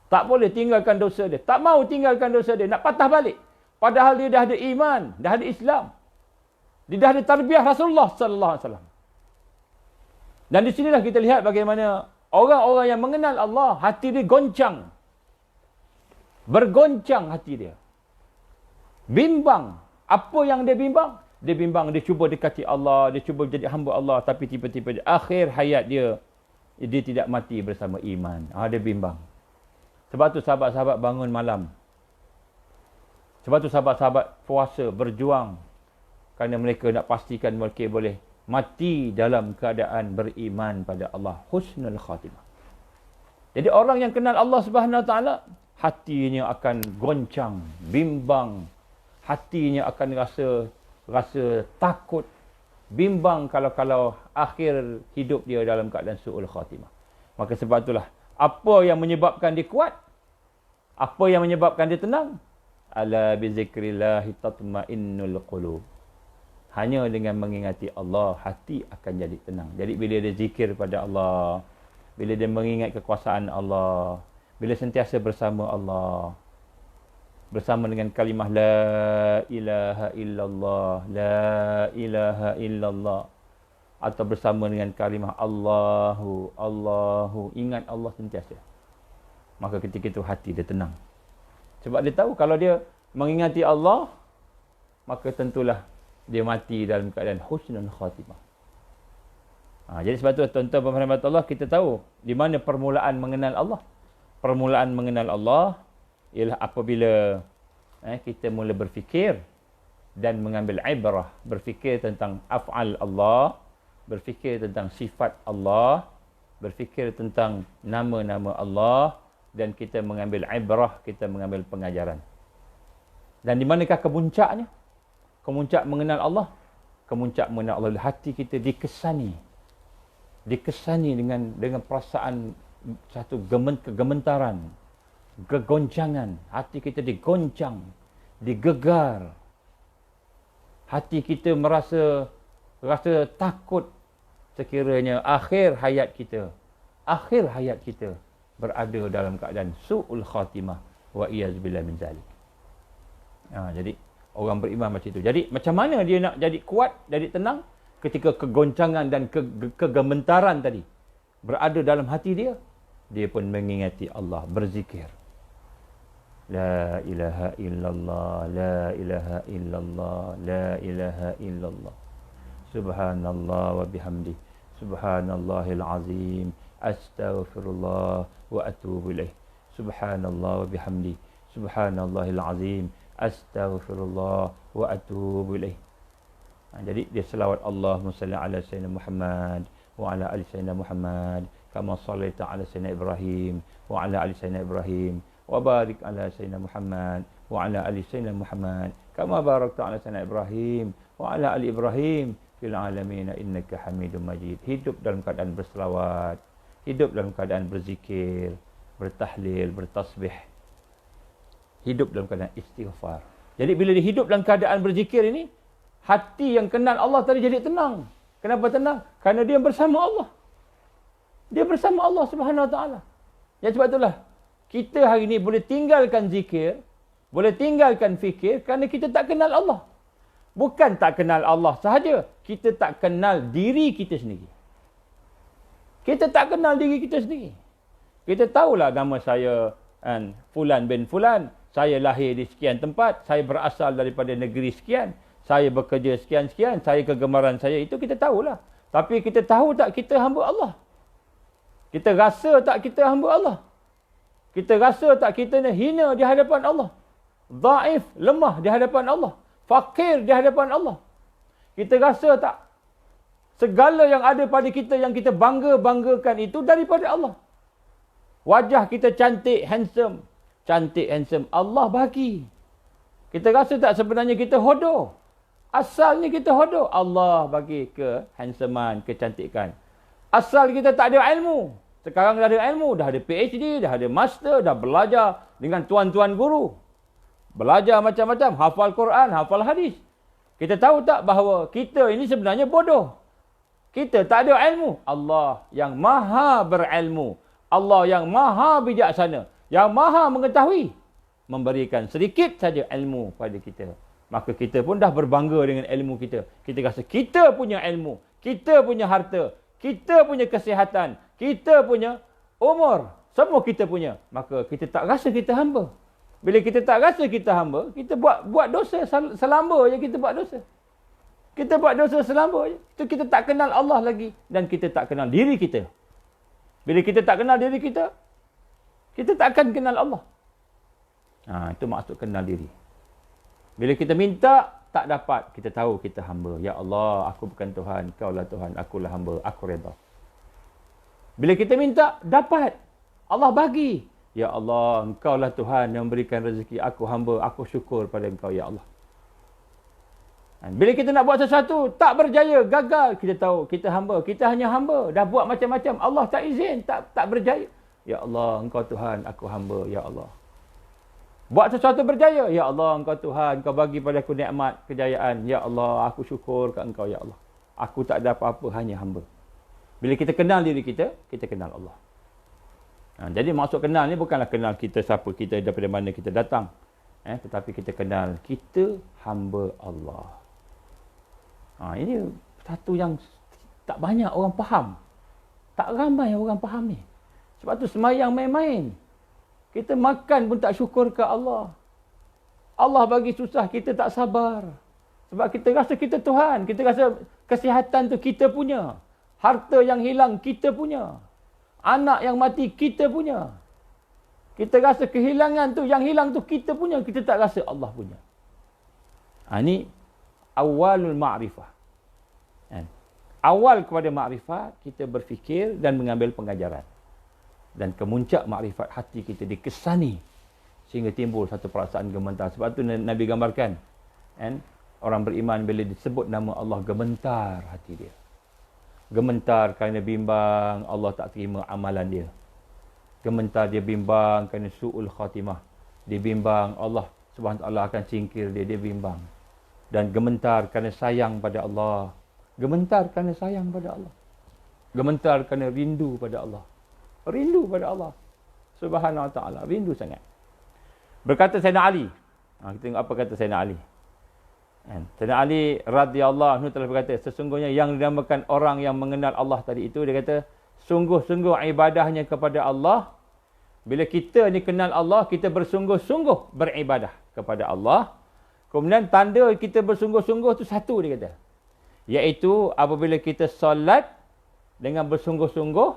Tak boleh tinggalkan dosa dia. Tak mau tinggalkan dosa dia. Nak patah balik. Padahal dia dah ada iman, dah ada Islam. Dia dah ada tarbiyah Rasulullah sallallahu alaihi wasallam. Dan di sinilah kita lihat bagaimana orang-orang yang mengenal Allah, hati dia goncang. Bergoncang hati dia. Bimbang. Apa yang dia bimbang? Dia bimbang, dia cuba dekati Allah, dia cuba jadi hamba Allah, tapi tiba-tiba di akhir hayat dia tidak mati bersama iman. Dia bimbang. Sebab tu sahabat-sahabat bangun malam. Sebab tu sahabat-sahabat puasa, berjuang. Kerana mereka nak pastikan mereka boleh mati dalam keadaan beriman pada Allah. Husnul khatimah. Jadi orang yang kenal Allah Subhanahu Wa Taala, hatinya akan goncang, bimbang. Hatinya akan rasa takut, bimbang kalau akhir hidup dia dalam keadaan su'ul khatimah. Maka sebab itulah, apa yang menyebabkan dia kuat? Apa yang menyebabkan dia tenang? Ala bi zikrillahi tatma'innul qulub. Hanya dengan mengingati Allah, hati akan jadi tenang. Jadi bila dia zikir pada Allah, bila dia mengingat kekuasaan Allah, bila sentiasa bersama Allah, bersama dengan kalimah la ilaha illallah, la ilaha illallah, atau bersama dengan kalimah Allahu, ingat Allah sentiasa, maka ketika itu hati dia tenang. Sebab dia tahu kalau dia mengingati Allah, maka tentulah dia mati dalam keadaan husnul khatimah. Jadi sebab tu tuan-tuan dan puan Allah, kita tahu di mana permulaan mengenal Allah. Permulaan mengenal Allah ialah apabila kita mula berfikir dan mengambil ibrah, berfikir tentang af'al Allah, berfikir tentang sifat Allah, berfikir tentang nama-nama Allah, dan kita mengambil ibrah, kita mengambil pengajaran. Dan di manakah kemuncaknya? Kemuncak mengenal Allah. Kemuncak mengenal Allah, hati kita dikesani dengan perasaan satu kegementaran, kegoncangan. Hati kita digoncang, digegar. Hati kita rasa takut sekiranya akhir hayat kita berada dalam keadaan su'ul khatimah wa iyazbillah min zalik. Jadi orang beriman macam itu. Jadi macam mana dia nak jadi kuat, jadi tenang ketika kegoncangan dan kegementaran tadi berada dalam hati dia? Dia pun mengingati Allah, berzikir. La ilaha illallah, la ilaha illallah, la ilaha illallah. Subhanallah wa bihamdi, subhanallahil azim, astaghfirullah wa atubu ilaih. Subhanallah wa bihamdi, subhanallahil azim, astaghfirullah wa atubu ilaih. Jadi dia selawat Allahumma salli ala sayyidina Muhammad wa ala ali sayyidina Muhammad kama sallaita ala sayyidina Ibrahim wa ala ali sayyidina Ibrahim wa barik ala sayyidina Muhammad wa ala ali sayyidina Muhammad kama barakta ala sayyidina Ibrahim wa ala ali Ibrahim fil alamin innaka Hamidum Majid. Hidup dalam keadaan berselawat, hidup dalam keadaan berzikir, bertahlil, bertasbih, hidup dalam keadaan istighfar. Jadi bila dia hidup dalam keadaan berzikir ini, hati yang kenal Allah tadi jadi tenang. Kenapa tenang? Kerana dia bersama Allah. Dia bersama Allah Subhanahu Wa Taala. Ya, sebab itulah kita hari ini boleh tinggalkan zikir, boleh tinggalkan fikir kerana kita tak kenal Allah. Bukan tak kenal Allah sahaja, kita tak kenal diri kita sendiri. Kita tak kenal diri kita sendiri. Kita tahulah nama saya Fulan bin Fulan, saya lahir di sekian tempat, saya berasal daripada negeri sekian, saya bekerja sekian-sekian, saya kegemaran saya itu kita tahulah. Tapi kita tahu tak kita hamba Allah? Kita rasa tak kita hamba Allah? Kita rasa tak kita hina di hadapan Allah? Dhaif, lemah di hadapan Allah? Fakir di hadapan Allah? Kita rasa tak segala yang ada pada kita yang kita banggakan itu daripada Allah? Wajah kita cantik, handsome. Cantik, handsome. Allah bagi. Kita rasa tak sebenarnya kita hodoh? Asalnya kita hodoh. Allah bagi ke-handsomean, kecantikan. Asal kita tak ada ilmu. Sekarang dah ada ilmu. Dah ada PhD, dah ada master, dah belajar dengan tuan-tuan guru. Belajar macam-macam. Hafal Quran, hafal hadis. Kita tahu tak bahawa kita ini sebenarnya bodoh? Kita tak ada ilmu. Allah yang maha berilmu. Allah yang maha bijaksana. Yang maha mengetahui. Memberikan sedikit saja ilmu pada kita. Maka kita pun dah berbangga dengan ilmu kita. Kita rasa kita punya ilmu. Kita punya harta. Kita punya kesihatan. Kita punya umur. Semua kita punya. Maka kita tak rasa kita hamba. Bila kita tak rasa kita hamba, kita buat dosa selamba je kita buat dosa. Kita buat dosa selamba je. Itu kita tak kenal Allah lagi. Dan kita tak kenal diri kita. Bila kita tak kenal diri kita, kita tak akan kenal Allah. Itu maksud kenal diri. Bila kita minta, tak dapat, kita tahu kita hamba. Ya Allah, aku bukan Tuhan, Kau lah Tuhan, akulah hamba, aku redha. Bila kita minta, dapat. Allah bagi. Ya Allah, Engkau lah Tuhan yang memberikan rezeki, aku hamba, aku syukur pada Engkau, Ya Allah. Bila kita nak buat sesuatu, tak berjaya, gagal, kita tahu kita hamba, kita hanya hamba. Dah buat macam-macam, Allah tak izin, tak berjaya. Ya Allah, Engkau Tuhan, aku hamba, Ya Allah. Buat sesuatu berjaya, Ya Allah, Engkau Tuhan, Engkau bagi pada aku nikmat, kejayaan. Ya Allah, aku syukur kat Engkau, Ya Allah. Aku tak ada apa-apa, hanya hamba. Bila kita kenal diri kita, kita kenal Allah. Jadi maksud kenal ni bukanlah kenal kita siapa kita, daripada mana kita datang. Tetapi kita kenal, kita hamba Allah. Ini satu yang tak banyak orang faham. Tak ramai orang faham ni. Sebab tu semayang main-main. Kita makan pun tak syukur ke Allah. Allah bagi susah, kita tak sabar. Sebab kita rasa kita Tuhan. Kita rasa kesihatan tu kita punya. Harta yang hilang, kita punya. Anak yang mati, kita punya. Kita rasa kehilangan tu, yang hilang tu kita punya. Kita tak rasa Allah punya. Ini awalul ma'rifah. Awal kepada ma'rifat, kita berfikir dan mengambil pengajaran. Dan kemuncak ma'rifat, hati kita dikesani. Sehingga timbul satu perasaan gementar. Sebab tu Nabi gambarkan. Orang beriman bila disebut nama Allah, gementar hati dia. Gementar kerana bimbang Allah tak terima amalan dia. Gementar dia bimbang kerana su'ul khatimah. Dia bimbang Allah SWT akan singkir dia. Dia bimbang. Dan gementar kerana sayang pada Allah. Gementar kerana sayang pada Allah. Gementar kerana rindu pada Allah. Rindu pada Allah Subhanahu wa ta'ala. Rindu sangat. Berkata Sayyidina Ali. Kita tengok apa kata Sayyidina Ali. Sayyidina Ali radhiyallahu anhu telah berkata, sesungguhnya yang dinamakan orang yang mengenal Allah tadi itu, dia kata, sungguh-sungguh ibadahnya kepada Allah. Bila kita ni kenal Allah, kita bersungguh-sungguh beribadah kepada Allah. Kemudian tanda kita bersungguh-sungguh tu satu, dia kata. Iaitu apabila kita solat dengan bersungguh-sungguh,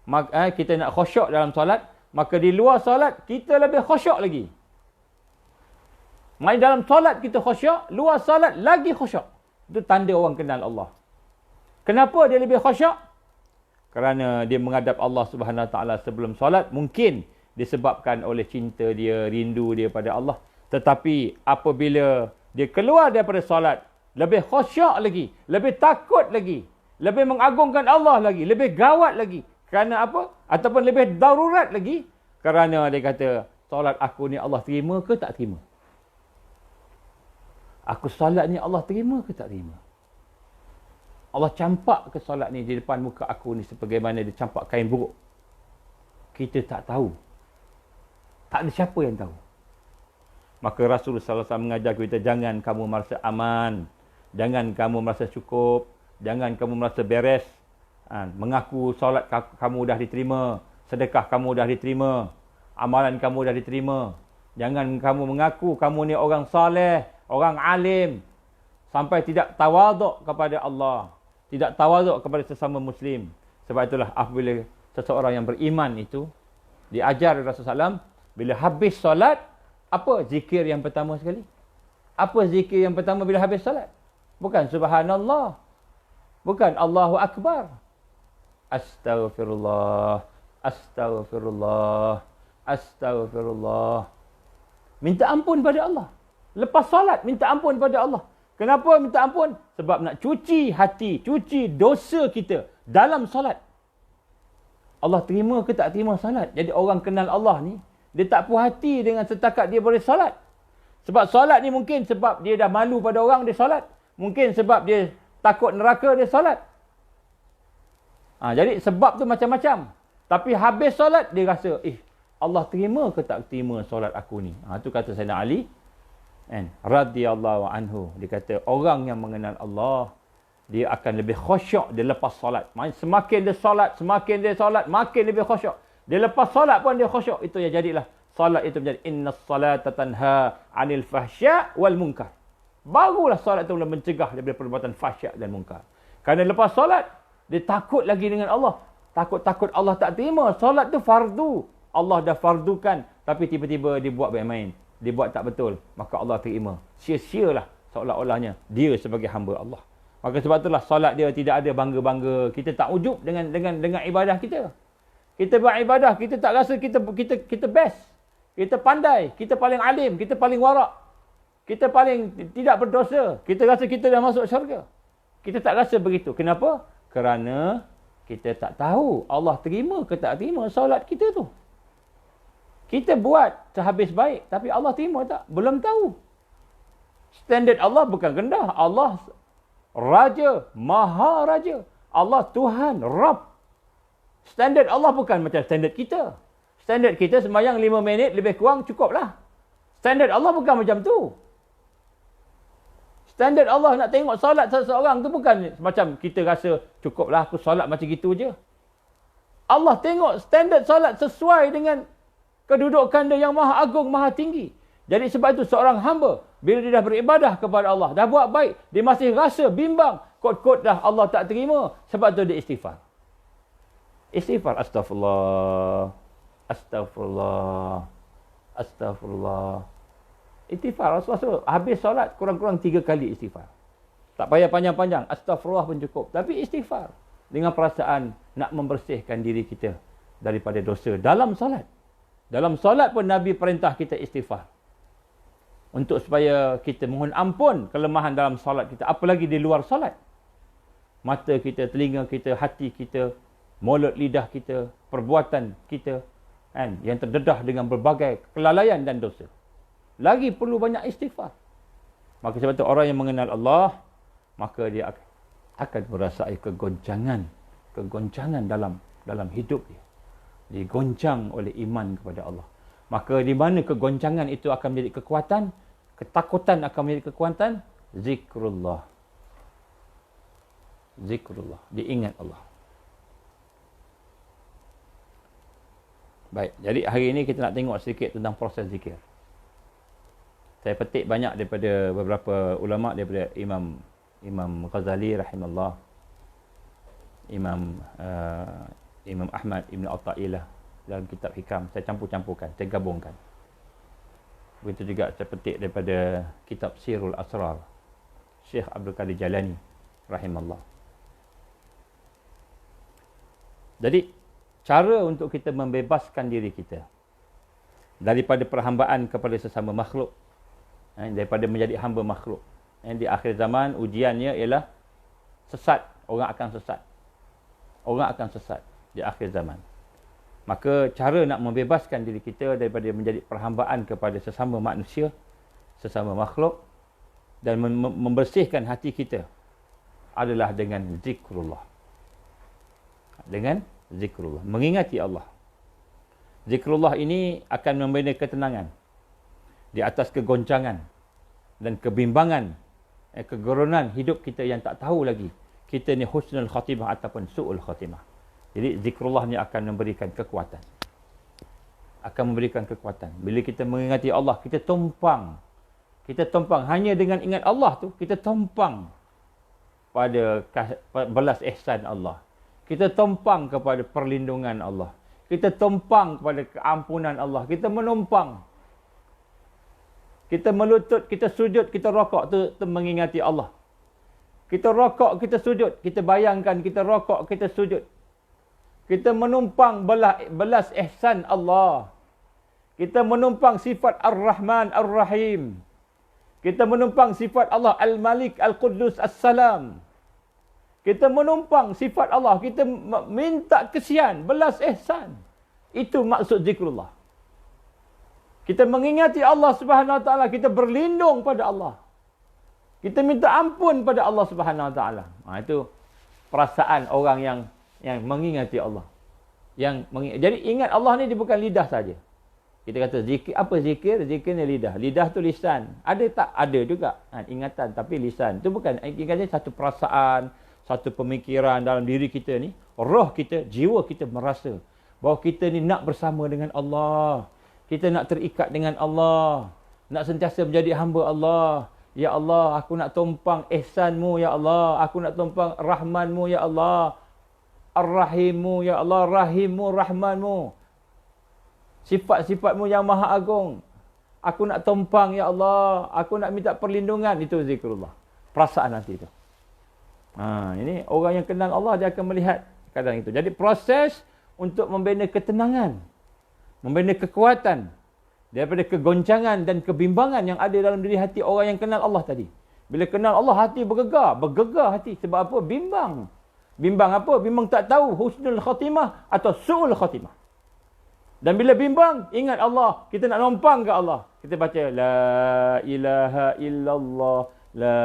maka kita nak khusyuk dalam solat, maka di luar solat kita lebih khusyuk lagi. Main dalam solat kita khusyuk, luar solat lagi khusyuk. Itu tanda orang kenal Allah. Kenapa dia lebih khusyuk? Kerana dia menghadap Allah Subhanahu Wa Taala sebelum solat, mungkin disebabkan oleh cinta dia, rindu dia pada Allah. Tetapi apabila dia keluar daripada solat, lebih khusyuk lagi, lebih takut lagi, lebih mengagungkan Allah lagi, lebih gawat lagi. Kerana apa? Ataupun lebih darurat lagi. Kerana dia kata, solat aku ni Allah terima ke tak terima? Aku solat ni Allah terima ke tak terima? Allah campak ke solat ni di depan muka aku ni sebagaimana dia campak kain buruk? Kita tak tahu. Tak ada siapa yang tahu. Maka Rasulullah SAW mengajar kita, jangan kamu merasa aman. Jangan kamu merasa cukup. Jangan kamu merasa beres. Mengaku solat kamu dah diterima. Sedekah kamu dah diterima. Amalan kamu dah diterima. Jangan kamu mengaku kamu ni orang saleh, orang alim, sampai tidak tawaduk kepada Allah, tidak tawaduk kepada sesama Muslim. Sebab itulah apabila seseorang yang beriman itu diajar Rasulullah SAW, bila habis solat, apa zikir yang pertama sekali? Apa zikir yang pertama bila habis solat? Bukan subhanallah, bukan Allahu Akbar. Astaghfirullah, astaghfirullah, astaghfirullah. Minta ampun pada Allah. Lepas solat, minta ampun pada Allah. Kenapa minta ampun? Sebab nak cuci hati, cuci dosa kita dalam solat. Allah terima ke tak terima solat? Jadi orang kenal Allah ni, dia tak puas hati dengan setakat dia boleh solat. Sebab solat ni mungkin sebab dia dah malu pada orang, dia solat. Mungkin sebab dia takut neraka, dia solat. Jadi sebab tu macam-macam. Tapi habis solat, dia rasa, Allah terima ke tak terima solat aku ni? Itu kata Sayyidina Ali radhiyallahu anhu. Dia kata orang yang mengenal Allah, dia akan lebih khusyuk dia lepas solat. Semakin dia solat, makin lebih khusyuk. Dia lepas solat pun dia khusyuk. Itu yang jadilah solat itu menjadi innas salata tanha 'anil fahsya' wal munkar. Barulah solat itu boleh mencegah daripada perbuatan fahsya' dan munkar. Kerana lepas solat, dia takut lagi dengan Allah. Takut Allah tak terima. Solat tu fardu. Allah dah fardukan, tapi tiba-tiba dia buat main-main. Dia buat tak betul, maka Allah terima. Sia-sialah seolah-olahnya dia sebagai hamba Allah. Maka sebab itulah solat dia tidak ada bangga-bangga. Kita tak ujub dengan ibadah kita. Kita beribadah, kita tak rasa kita best. Kita pandai, kita paling alim, kita paling warak. Kita paling tidak berdosa. Kita rasa kita dah masuk syurga. Kita tak rasa begitu. Kenapa? Kerana kita tak tahu Allah terima ke tak terima solat kita tu. Kita buat sehabis baik, tapi Allah terima tak? Belum tahu. Standard Allah bukan rendah. Allah Raja, Maha Raja. Allah Tuhan, Rabb. Standard Allah bukan macam standard kita. Standard kita sembahyang 5 minit lebih kurang cukuplah. Standard Allah bukan macam tu. Standard Allah nak tengok solat seseorang tu bukan macam kita rasa cukuplah aku solat macam gitu je. Allah tengok standard solat sesuai dengan Kedudukan dia yang maha agung, maha tinggi. Jadi sebab itu seorang hamba, bila dia dah beribadah kepada Allah, dah buat baik, dia masih rasa bimbang, kot-kot dah Allah tak terima, sebab tu dia istighfar. Istighfar, astagfirullah, astagfirullah, astagfirullah. Istighfar, Rasulullah habis solat kurang-kurang 3 kali istighfar. Tak payah panjang-panjang, astagfirullah pun cukup. Tapi istighfar dengan perasaan nak membersihkan diri kita daripada dosa dalam solat. Dalam solat pun Nabi perintah kita istighfar. Untuk supaya kita mohon ampun kelemahan dalam solat kita. Apalagi di luar solat. Mata kita, telinga kita, hati kita, mulut, lidah kita, perbuatan kita, kan, yang terdedah dengan berbagai kelalaian dan dosa. Lagi perlu banyak istighfar. Maka sebab itu orang yang mengenal Allah, maka dia akan merasai kegoncangan dalam hidup dia. Digoncang oleh iman kepada Allah. Maka di mana kegoncangan itu akan menjadi kekuatan, ketakutan akan menjadi kekuatan, zikrullah. Zikrullah, diingat Allah. Baik, jadi hari ini kita nak tengok sedikit tentang proses zikir. Saya petik banyak daripada beberapa ulama, daripada Imam Ghazali rahimahullah, Imam Ahmad Ibn Atta'illah dalam kitab Hikam. Saya campur-campurkan, saya gabungkan. Begitu juga saya petik daripada kitab Sirul Asrar, Syekh Abdul Qadir Jalani rahimahullah. Jadi, cara untuk kita membebaskan diri kita daripada perhambaan kepada sesama makhluk, daripada menjadi hamba makhluk. Di akhir zaman, ujiannya ialah sesat. Orang akan sesat. Orang akan sesat di akhir zaman. Maka cara nak membebaskan diri kita daripada menjadi perhambaan kepada sesama manusia, sesama makhluk, dan membersihkan hati kita adalah dengan zikrullah. Dengan zikrullah. Mengingati Allah. Zikrullah ini akan memberi ketenangan di atas kegoncangan dan kebimbangan, kegeronan hidup kita yang tak tahu lagi kita ni husnul khatimah ataupun su'ul khatimah. Jadi zikrullah ni akan memberikan kekuatan. Akan memberikan kekuatan. Bila kita mengingati Allah, kita tumpang. Kita tumpang. Hanya dengan ingat Allah tu, kita tumpang pada belas ihsan Allah. Kita tumpang kepada perlindungan Allah. Kita tumpang kepada keampunan Allah. Kita menumpang. Kita melutut, kita sujud, kita rokok tu mengingati Allah. Kita rokok, kita sujud. Kita bayangkan kita rokok, kita sujud. Kita menumpang belas ihsan Allah. Kita menumpang sifat Ar-Rahman Ar-Rahim. Kita menumpang sifat Allah Al-Malik Al-Quddus As-Salam. Kita menumpang sifat Allah. Kita minta kesian, belas ihsan. Itu maksud zikrullah. Kita mengingati Allah Subhanahu Wa Taala, kita berlindung pada Allah. Kita minta ampun pada Allah Subhanahu Wa Taala. Itu perasaan orang yang mengingati Allah. Jadi ingat Allah ni dia bukan lidah saja. Kita kata zikir, apa zikir? Zikir ni lidah. Lidah tu lisan. Ada tak? Ada juga. Ingatan tapi lisan. Itu bukan ingatan, satu perasaan, satu pemikiran dalam diri kita ni. Roh kita, jiwa kita merasa bahawa kita ni nak bersama dengan Allah. Kita nak terikat dengan Allah. Nak sentiasa menjadi hamba Allah. Ya Allah, aku nak tumpang ihsanmu, Ya Allah. Aku nak tumpang rahmanmu, Ya Allah. Ar-Rahimmu, Ya Allah. Rahimmu, Rahmanmu. Sifat-sifatmu yang maha agung. Aku nak tumpang, Ya Allah. Aku nak minta perlindungan. Itu zikrullah. Perasaan nanti itu. Ini orang yang kenal Allah, dia akan melihat kadang itu. Jadi proses untuk membina ketenangan. Membina kekuatan. Daripada kegoncangan dan kebimbangan yang ada dalam diri hati orang yang kenal Allah tadi. Bila kenal Allah, hati bergegar. Bergegar hati. Sebab apa? Bimbang. Bimbang apa? Bimbang tak tahu husnul khatimah atau su'ul khatimah. Dan bila bimbang, ingat Allah. Kita nak numpang ke Allah. Kita baca, La ilaha illallah. La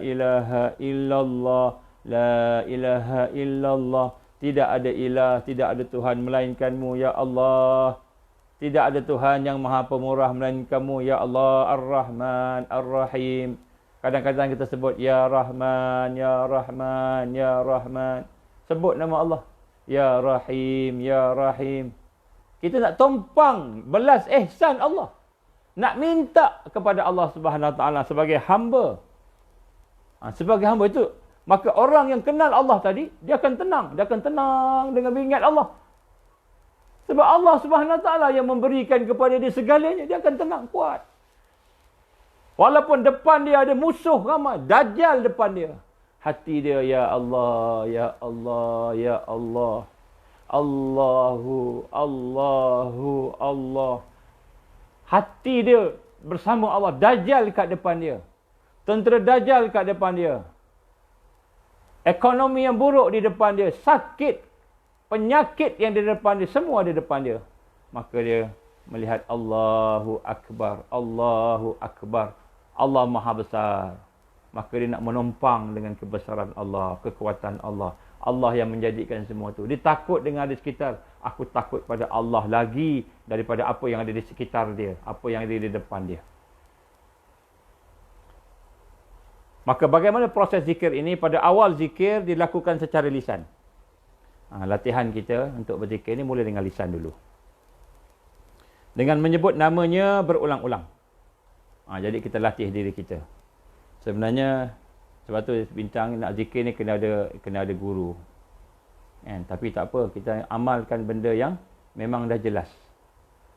ilaha illallah. La ilaha illallah. Tidak ada ilah, tidak ada Tuhan melainkanmu, Ya Allah. Tidak ada Tuhan yang maha pemurah melainkanmu, Ya Allah. Ar-Rahman, Ar-Rahim. Kadang-kadang kita sebut, Ya Rahman, Ya Rahman, Ya Rahman. Sebut nama Allah. Ya Rahim, Ya Rahim. Kita nak tumpang belas ihsan Allah. Nak minta kepada Allah Subhanahu Wa Taala sebagai hamba. Sebagai hamba itu, maka orang yang kenal Allah tadi, dia akan tenang. Dia akan tenang dengan mengingat Allah. Sebab Allah Subhanahu Wa Taala yang memberikan kepada dia segalanya, dia akan tenang, kuat. Walaupun depan dia ada musuh ramai, dajjal depan dia. Hati dia, ya Allah, ya Allah, ya Allah. Allahu, Allahu, Allah. Hati dia bersama Allah. Dajjal kat depan dia. Tentera dajjal kat depan dia. Ekonomi yang buruk di depan dia. Sakit, penyakit yang di depan dia. Semua di depan dia. Maka dia melihat Allahu Akbar. Allahu Akbar. Allah Maha Besar. Maka dia nak menumpang dengan kebesaran Allah, kekuatan Allah. Allah yang menjadikan semua tu. Dia takut dengan ada sekitar. Aku takut pada Allah lagi daripada apa yang ada di sekitar dia. Apa yang ada di depan dia. Maka bagaimana proses zikir ini? Pada awal zikir dilakukan secara lisan. Latihan kita untuk berzikir ini mula dengan lisan dulu. Dengan menyebut namanya berulang-ulang. Jadi kita latih diri kita. Sebenarnya sebab tu bintang nak zikir ni kena ada guru. Tapi tak apa, kita amalkan benda yang memang dah jelas.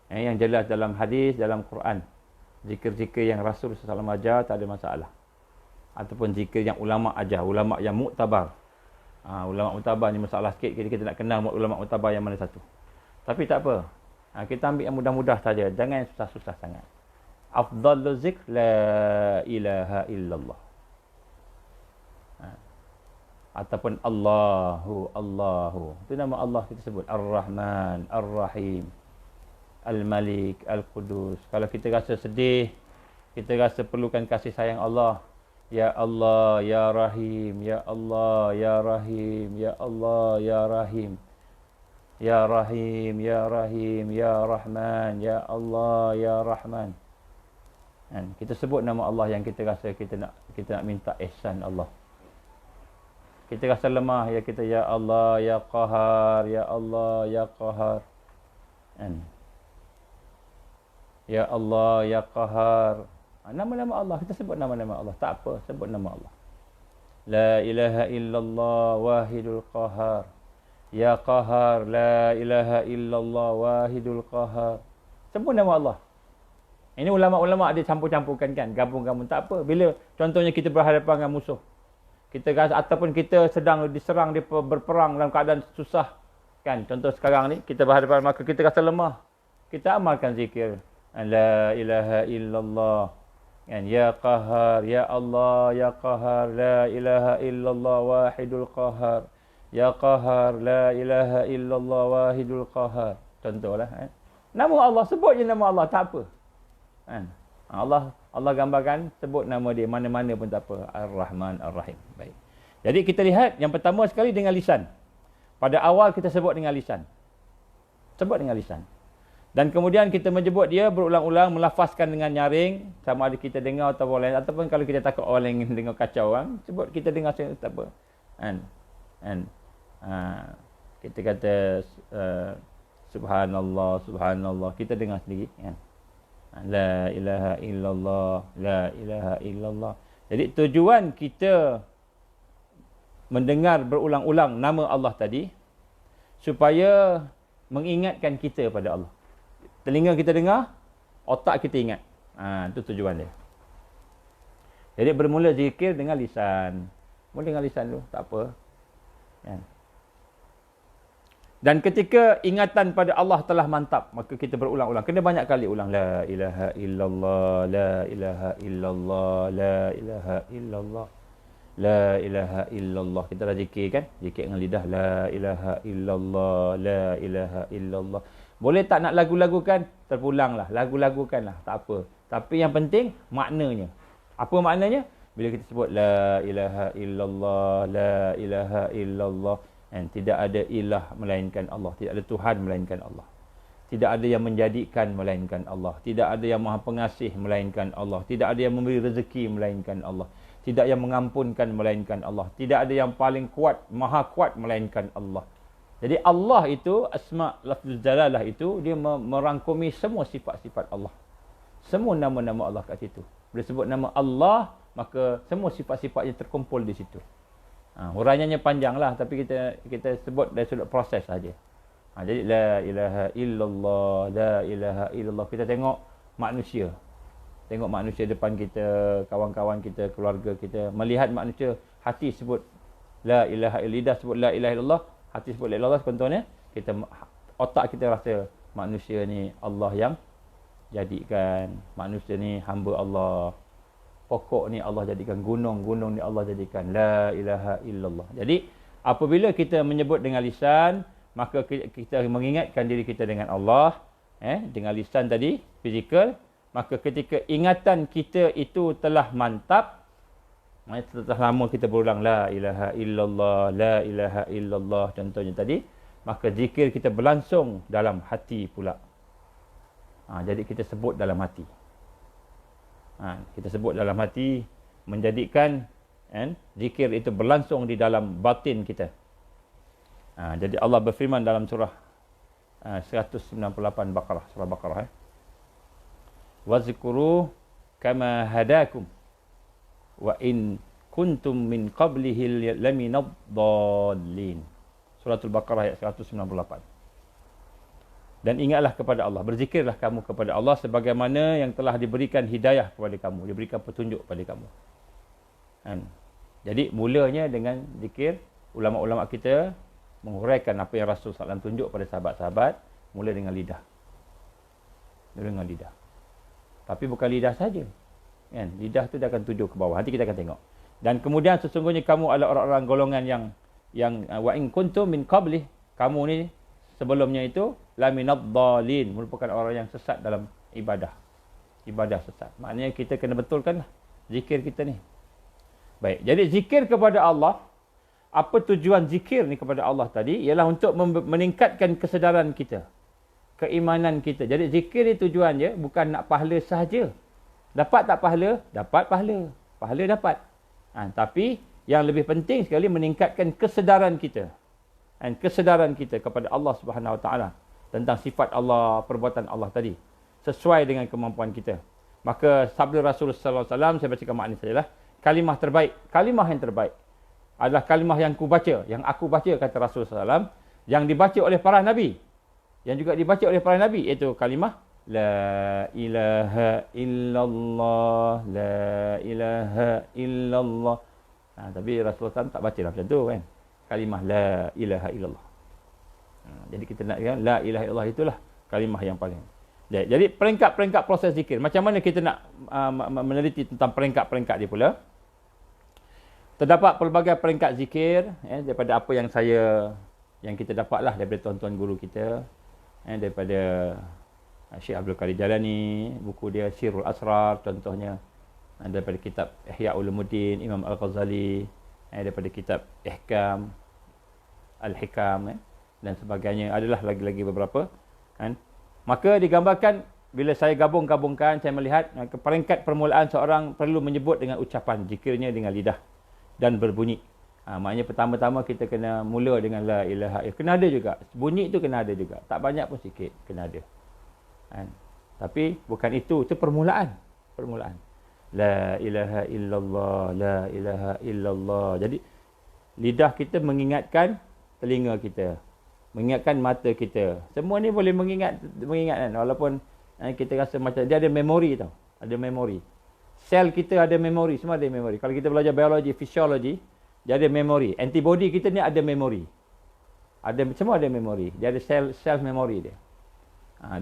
Yang jelas dalam hadis, dalam Quran. Zikir-zikir yang Rasul SAW ajar tak ada masalah. Ataupun zikir yang ulama ajar, ulama yang muktabar. Ulama muktabar ni masalah sikit, kita nak kenal ulama muktabar yang mana satu. Tapi tak apa. Kita ambil yang mudah-mudah saja, jangan yang susah-susah sangat. Afdalul zikr la ilaha illallah. Ataupun Allahu, Allahu. Itu nama Allah kita sebut. Ar-Rahman, Ar-Rahim, Al-Malik, Al-Qudus. Kalau kita rasa sedih, kita rasa perlukan kasih sayang Allah. Ya Allah, Ya Rahim, Ya Allah, Ya Rahim, Ya Allah, Ya Rahim. Ya Rahim, Ya Rahim, Ya Rahman, Ya Allah, Ya Rahman. Kita sebut nama Allah yang kita rasa kita nak minta ihsan Allah. Kita rasa lemah, ya kita ya Allah, ya Qahar, ya Allah, ya Qahar. Ya Allah, ya Qahar. Nama-nama Allah, kita sebut nama-nama Allah. Tak apa, sebut nama Allah. La ilaha illallah wahidul qahar. Ya Qahar, la ilaha illallah wahidul qahar. Sebut nama Allah. Ini ulama-ulama dia campur-campurkan kan, gabung-gabung. Tak apa, bila contohnya kita berhadapan dengan musuh. Kita rasa, ataupun kita sedang diserang, dia berperang dalam keadaan susah. Kan, contoh sekarang ni, kita berhadapan, maka kita rasa lemah. Kita amalkan zikir. La ilaha illallah. Kan, ya Qahar, ya Allah, ya Qahar, la ilaha illallah wahidul qahar. Ya Qahar, la ilaha illallah wahidul qahar. Contohlah. Nama Allah, sebut je nama Allah, tak apa. Allah gambarkan, sebut nama dia, mana-mana pun tak apa. Ar-Rahman, Ar-Rahim. Baik. Jadi kita lihat, yang pertama sekali dengan lisan. Pada awal kita sebut dengan lisan. Sebut dengan lisan. Dan kemudian kita menyebut dia berulang-ulang, melafazkan dengan nyaring, sama ada kita dengar atau orang lain. Ataupun kalau kita takut orang lain dengar kacau, sebut kita dengar tak apa. Kita kata Subhanallah, Subhanallah. Kita dengar sendiri. La ilaha illallah, la ilaha illallah. Jadi tujuan kita mendengar berulang-ulang nama Allah tadi, supaya mengingatkan kita pada Allah. Telinga kita dengar, otak kita ingat. Itu tujuan dia. Jadi bermula zikir dengan lisan. Mula dengan lisan dulu, tak apa. Dan ketika ingatan pada Allah telah mantap, maka kita berulang-ulang. Kena banyak kali ulang. La ilaha illallah, la ilaha illallah, la ilaha illallah, la ilaha illallah. Kita dah zikir kan? Zikir dengan lidah. La ilaha illallah, la ilaha illallah. Boleh tak nak lagu-lagukan? Terpulanglah. Lagu-lagukanlah. Tak apa. Tapi yang penting, maknanya. Apa maknanya? Bila kita sebut La ilaha illallah, La ilaha illallah. Tidak ada ilah melainkan Allah. Tidak ada Tuhan melainkan Allah. Tidak ada yang menjadikan melainkan Allah. Tidak ada yang maha pengasih melainkan Allah. Tidak ada yang memberi rezeki melainkan Allah. Tidak yang mengampunkan melainkan Allah. Tidak ada yang paling kuat, maha kuat melainkan Allah. Jadi Allah itu, asma lafzul jalalah itu, dia merangkumi semua sifat-sifat Allah. Semua nama-nama Allah kat situ. Bila sebut nama Allah, maka semua sifat-sifatnya terkumpul di situ. Huraiannya panjang lah, tapi kita sebut dari sudut proses saja. Jadi la ilaha illallah, la ilaha illallah. Kita tengok manusia. Tengok manusia depan kita, kawan-kawan kita, keluarga kita. Melihat manusia, hati sebut la ilaha illallah, lidah sebut la ilaha illallah, hati sebut la ilaha illallah. Contohnya, otak kita rasa manusia ni Allah yang jadikan. Manusia ni hamba Allah. Pokok ni Allah jadikan, gunung-gunung ni Allah jadikan. La ilaha illallah. Jadi, apabila kita menyebut dengan lisan, maka kita mengingatkan diri kita dengan Allah. Dengan lisan tadi, fizikal. Maka ketika ingatan kita itu telah mantap, setelah lama kita berulang la ilaha illallah, la ilaha illallah contohnya tadi, maka zikir kita berlangsung dalam hati pula. Jadi kita sebut dalam hati. Kita sebut dalam hati, menjadikan zikir itu berlangsung di dalam batin kita. Jadi Allah berfirman dalam surah 198 Baqarah, surah Baqarah. Wazkuru kama hadakum wa in kuntum min qablihi laminadhdallin. Suratul Baqarah ayat 198. Dan ingatlah kepada Allah, berzikirlah kamu kepada Allah sebagaimana yang telah diberikan hidayah kepada kamu, diberikan petunjuk kepada kamu. Jadi mulanya dengan zikir, ulama-ulama kita menguraikan apa yang Rasulullah SAW tunjuk pada sahabat-sahabat, mula dengan lidah. Mula dengan lidah. Tapi bukan lidah saja. Lidah tu dia akan tuju ke bawah. Nanti kita akan tengok. Dan kemudian sesungguhnya kamu adalah orang-orang golongan yang wa in kuntum min qablih, kamu ni sebelumnya itu laminadhdallin, merupakan orang yang sesat dalam ibadah. Ibadah sesat. Maknanya kita kena betulkan zikir kita ni. Baik. Jadi zikir kepada Allah, apa tujuan zikir ni kepada Allah tadi? Ialah untuk meningkatkan kesedaran kita, keimanan kita. Jadi zikir ni tujuannya bukan nak pahala sahaja. Dapat tak pahala? Dapat pahala. Pahala dapat. Tapi yang lebih penting sekali meningkatkan kesedaran kita. Kesedaran kita kepada Allah Subhanahu Wa Taala tentang sifat Allah, perbuatan Allah tadi, sesuai dengan kemampuan kita. Maka sabda Rasulullah sallallahu alaihi wasallam, saya bacakan makna sajalah. Kalimah terbaik, kalimah yang terbaik adalah kalimah yang aku baca, kata Rasulullah SAW, yang dibaca oleh para nabi, yang juga dibaca oleh para nabi, iaitu kalimah la ilaha illallah, la ilaha illallah. Tapi Rasulullah SAW tak baca lah macam tu kan, kalimah la ilaha illallah. Jadi kita nak la ilaha illallah itulah kalimah yang paling. Jadi peringkat-peringkat proses zikir, macam mana kita nak meneliti tentang peringkat-peringkat dia pula. Terdapat pelbagai peringkat zikir daripada apa yang kita dapatlah daripada tuan-tuan guru kita, daripada Syekh Abdul Qadir Jalani, buku dia Sirrul Asrar contohnya, daripada kitab Ihya Ulumuddin Imam Al-Ghazali, daripada kitab Ihkam Al-Hikam dan sebagainya. Adalah lagi-lagi beberapa Maka digambarkan, bila saya gabung-gabungkan, saya melihat peringkat permulaan seorang perlu menyebut dengan ucapan zikirnya dengan lidah dan berbunyi. Maknanya pertama-tama kita kena mula dengan la ilaha illallah. Kena ada juga. Bunyi itu kena ada juga. Tak banyak pun sikit kena ada. Tapi bukan itu permulaan. Permulaan. La ilaha illallah, la ilaha illallah. Jadi lidah kita mengingatkan telinga kita, mengingatkan mata kita. Semua ni boleh mengingat kan. Walaupun kita rasa macam dia ada memori tau. Ada memori. Sel kita ada memori, semua ada memori. Kalau kita belajar biologi, fisiologi, dia ada memori. Antibody kita ni ada memori. Semua ada memori. Dia ada self memory dia.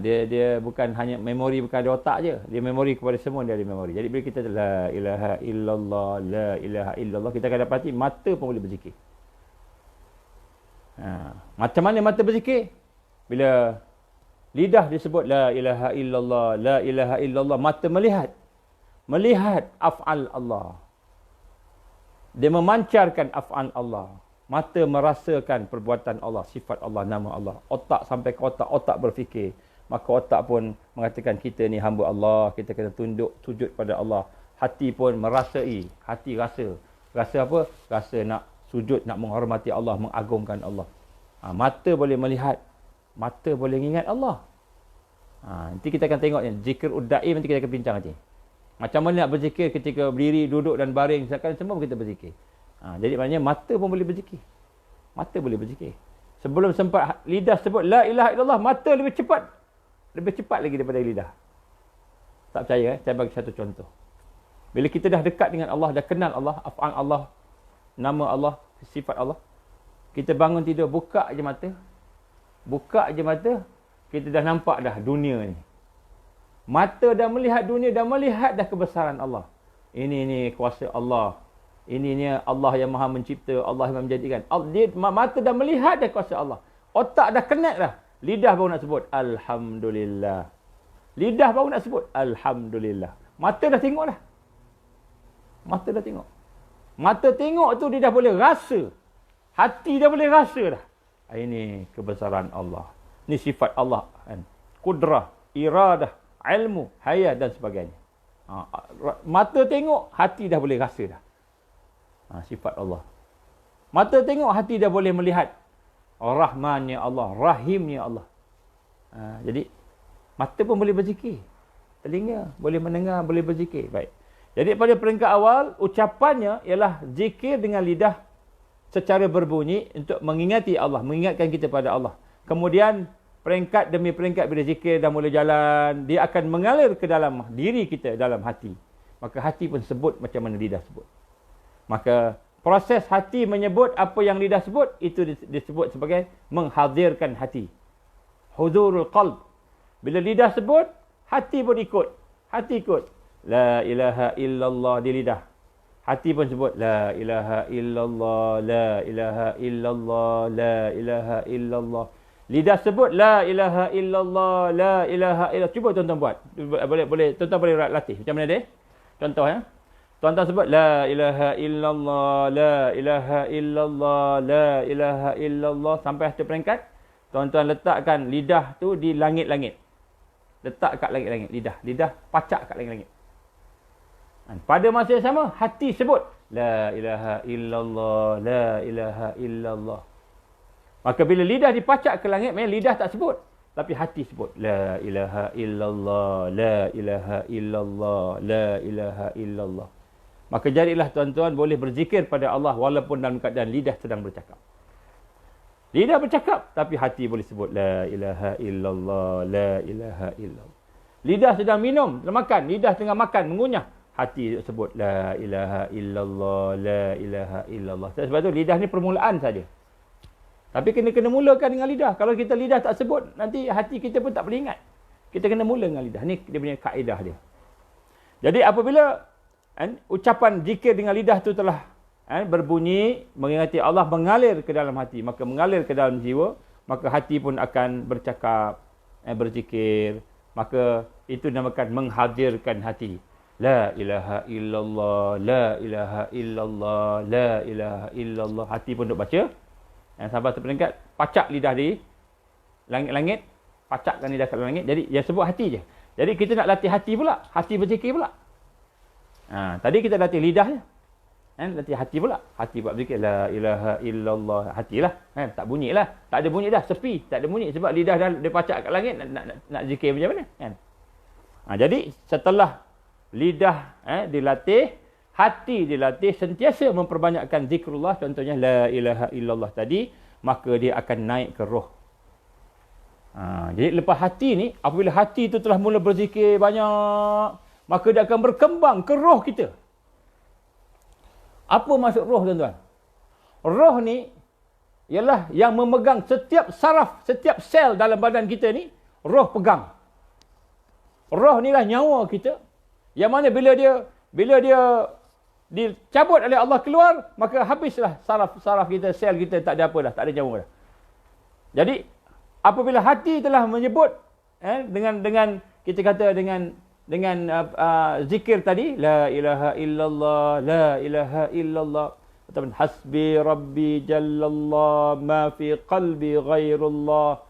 Dia bukan hanya memori, bukan ada otak je. Dia memori kepada semua, dia ada memori. Jadi bila kita la ilaha illallah, la ilaha illallah, kita akan dapati mata pun boleh berzikir. Macam mana mata berzikir? Bila lidah disebut la ilaha illallah, la ilaha illallah, mata melihat af'al Allah. Dia memancarkan af'al Allah. Mata merasakan perbuatan Allah, sifat Allah, nama Allah. Otak sampai ke otak berfikir. Maka otak pun mengatakan kita ni hamba Allah, kita kena tunduk, sujud pada Allah. Hati pun merasai, hati rasa. Rasa apa? Rasa nak sujud, nak menghormati Allah, mengagungkan Allah. Mata boleh melihat, mata boleh ingat Allah. Nanti kita akan tengok zikir uddaim, nanti kita akan bincang nanti. Macam mana nak berzikir ketika berdiri, duduk dan baring, semua kita berzikir. Jadi maknanya mata pun boleh berzikir. Mata boleh berzikir. Sebelum sempat lidah sebut la ilaha illallah, mata lebih cepat lagi daripada lidah. Tak percaya saya bagi satu contoh. Bila kita dah dekat dengan Allah, dah kenal Allah, af'al Allah, nama Allah, sifat Allah, kita bangun tidur, buka je mata, kita dah nampak dah dunia ni. Mata dah melihat dunia, dah melihat dah kebesaran Allah. Ini kuasa Allah. Ini Allah yang maha mencipta, Allah yang menjadikan. Mata dah melihat dah kuasa Allah. Otak dah connect dah. Lidah baru nak sebut Alhamdulillah. Lidah baru nak sebut Alhamdulillah. Mata dah tengok dah. Mata dah tengok. Mata tengok tu dia dah boleh rasa. Hati dah boleh rasa dah. Ini kebesaran Allah. Ini sifat Allah. Kudrah, iradah, ilmu, hayat dan sebagainya. Mata tengok, hati dah boleh rasa dah. Sifat Allah. Mata tengok, hati dah boleh melihat Rahmannya Allah, Rahimnya Allah. Jadi mata pun boleh berzikir. Telinga boleh mendengar, boleh berzikir. Baik. Jadi pada peringkat awal, ucapannya ialah zikir dengan lidah secara berbunyi untuk mengingati Allah, mengingatkan kita pada Allah. Kemudian peringkat demi peringkat bila zikir dah mula jalan, dia akan mengalir ke dalam diri kita, dalam hati. Maka hati pun sebut macam mana lidah sebut. Maka proses hati menyebut apa yang lidah sebut, itu disebut sebagai menghadirkan hati. Huzurul qalb. Bila lidah sebut, hati pun ikut. Hati ikut. La ilaha illallah di lidah. Hati pun sebut la ilaha illallah, la ilaha illallah, la ilaha illallah. Lidah sebut la ilaha illallah, la ilaha illallah. Cuba tuan-tuan buat. Boleh tuan-tuan boleh latih. Macam mana dia? Contoh ya. Tuan-tuan sebut la ilaha illallah, la ilaha illallah, la ilaha illallah sampai satu peringkat. Tuan-tuan letakkan lidah tu di langit-langit. Letak kat langit-langit lidah. Lidah pacak kat langit-langit. Pada masa yang sama, hati sebut la ilaha illallah, la ilaha illallah. Maka bila lidah dipacak ke langit, memang lidah tak sebut, tapi hati sebut la ilaha illallah, la ilaha illallah, la ilaha illallah. Maka jadilah tuan-tuan boleh berzikir pada Allah walaupun dalam keadaan lidah sedang bercakap. Lidah bercakap, tapi hati boleh sebut la ilaha illallah, la ilaha illallah. Lidah sedang minum, makan, lidah tengah makan, mengunyah, hati sebut la ilaha illallah, la ilaha illallah. Sebab tu lidah ni permulaan saja. Tapi kena mulakan dengan lidah. Kalau kita lidah tak sebut, nanti hati kita pun tak boleh ingat. Kita kena mula dengan lidah. Ni dia punya kaedah dia. Jadi apabila ucapan zikir dengan lidah tu telah berbunyi, mengingati Allah, mengalir ke dalam hati, maka mengalir ke dalam jiwa, maka hati pun akan bercakap, berzikir. Maka itu dinamakan menghadirkan hati. La ilaha illallah, la ilaha illallah, la ilaha illallah. Hati pun duk baca. Sampai seperingkat, pacak lidah di langit-langit. Pacakkan lidah ke langit. Jadi, yang sebut hati je. Jadi, kita nak latih hati pula. Hati berzikir pula. Tadi kita latih lidahnya. Latih hati pula. Hati buat berzikir. La ilaha illallah. Hatilah. Tak bunyi lah. Tak ada bunyi dah. Sepi. Tak ada bunyi. Sebab lidah dah dia pacak kat langit. Nak zikir macam mana? Jadi, setelah lidah dilatih, hati dilatih, sentiasa memperbanyakkan zikrullah, contohnya la ilaha illallah tadi, maka dia akan naik ke roh. Jadi lepas hati ni, apabila hati itu telah mula berzikir banyak, maka dia akan berkembang ke roh kita. Apa maksud roh, tuan-tuan? Roh ni ialah yang memegang setiap saraf, setiap sel dalam badan kita ni, roh pegang. Roh ni lah nyawa kita, yang mana bila dia dicabut oleh Allah keluar, maka habislah saraf kita, sel kita, tak ada apa dah, tak ada nyawa dah. Jadi apabila hati telah menyebut dengan kita kata dengan zikir tadi, la ilaha illallah, la ilaha illallah, ataupun hasbi rabbi jallallah ma fi qalbi ghairullah,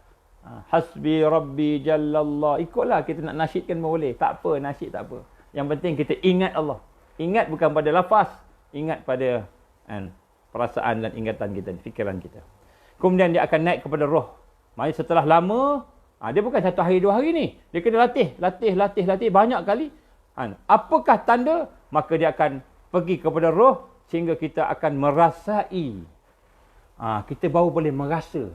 hasbi rabbi jallallah. Ikutlah, kita nak nasyidkan boleh, tak apa, nasyid tak apa. Yang penting kita ingat Allah. Ingat bukan pada lafaz, ingat pada perasaan dan ingatan kita, fikiran kita. Kemudian dia akan naik kepada roh. Maksudnya setelah lama, dia bukan 1 hari 2 hari ni. Dia kena latih banyak kali. Apakah tanda? Maka dia akan pergi kepada roh sehingga kita akan merasai. Kita baru boleh merasa.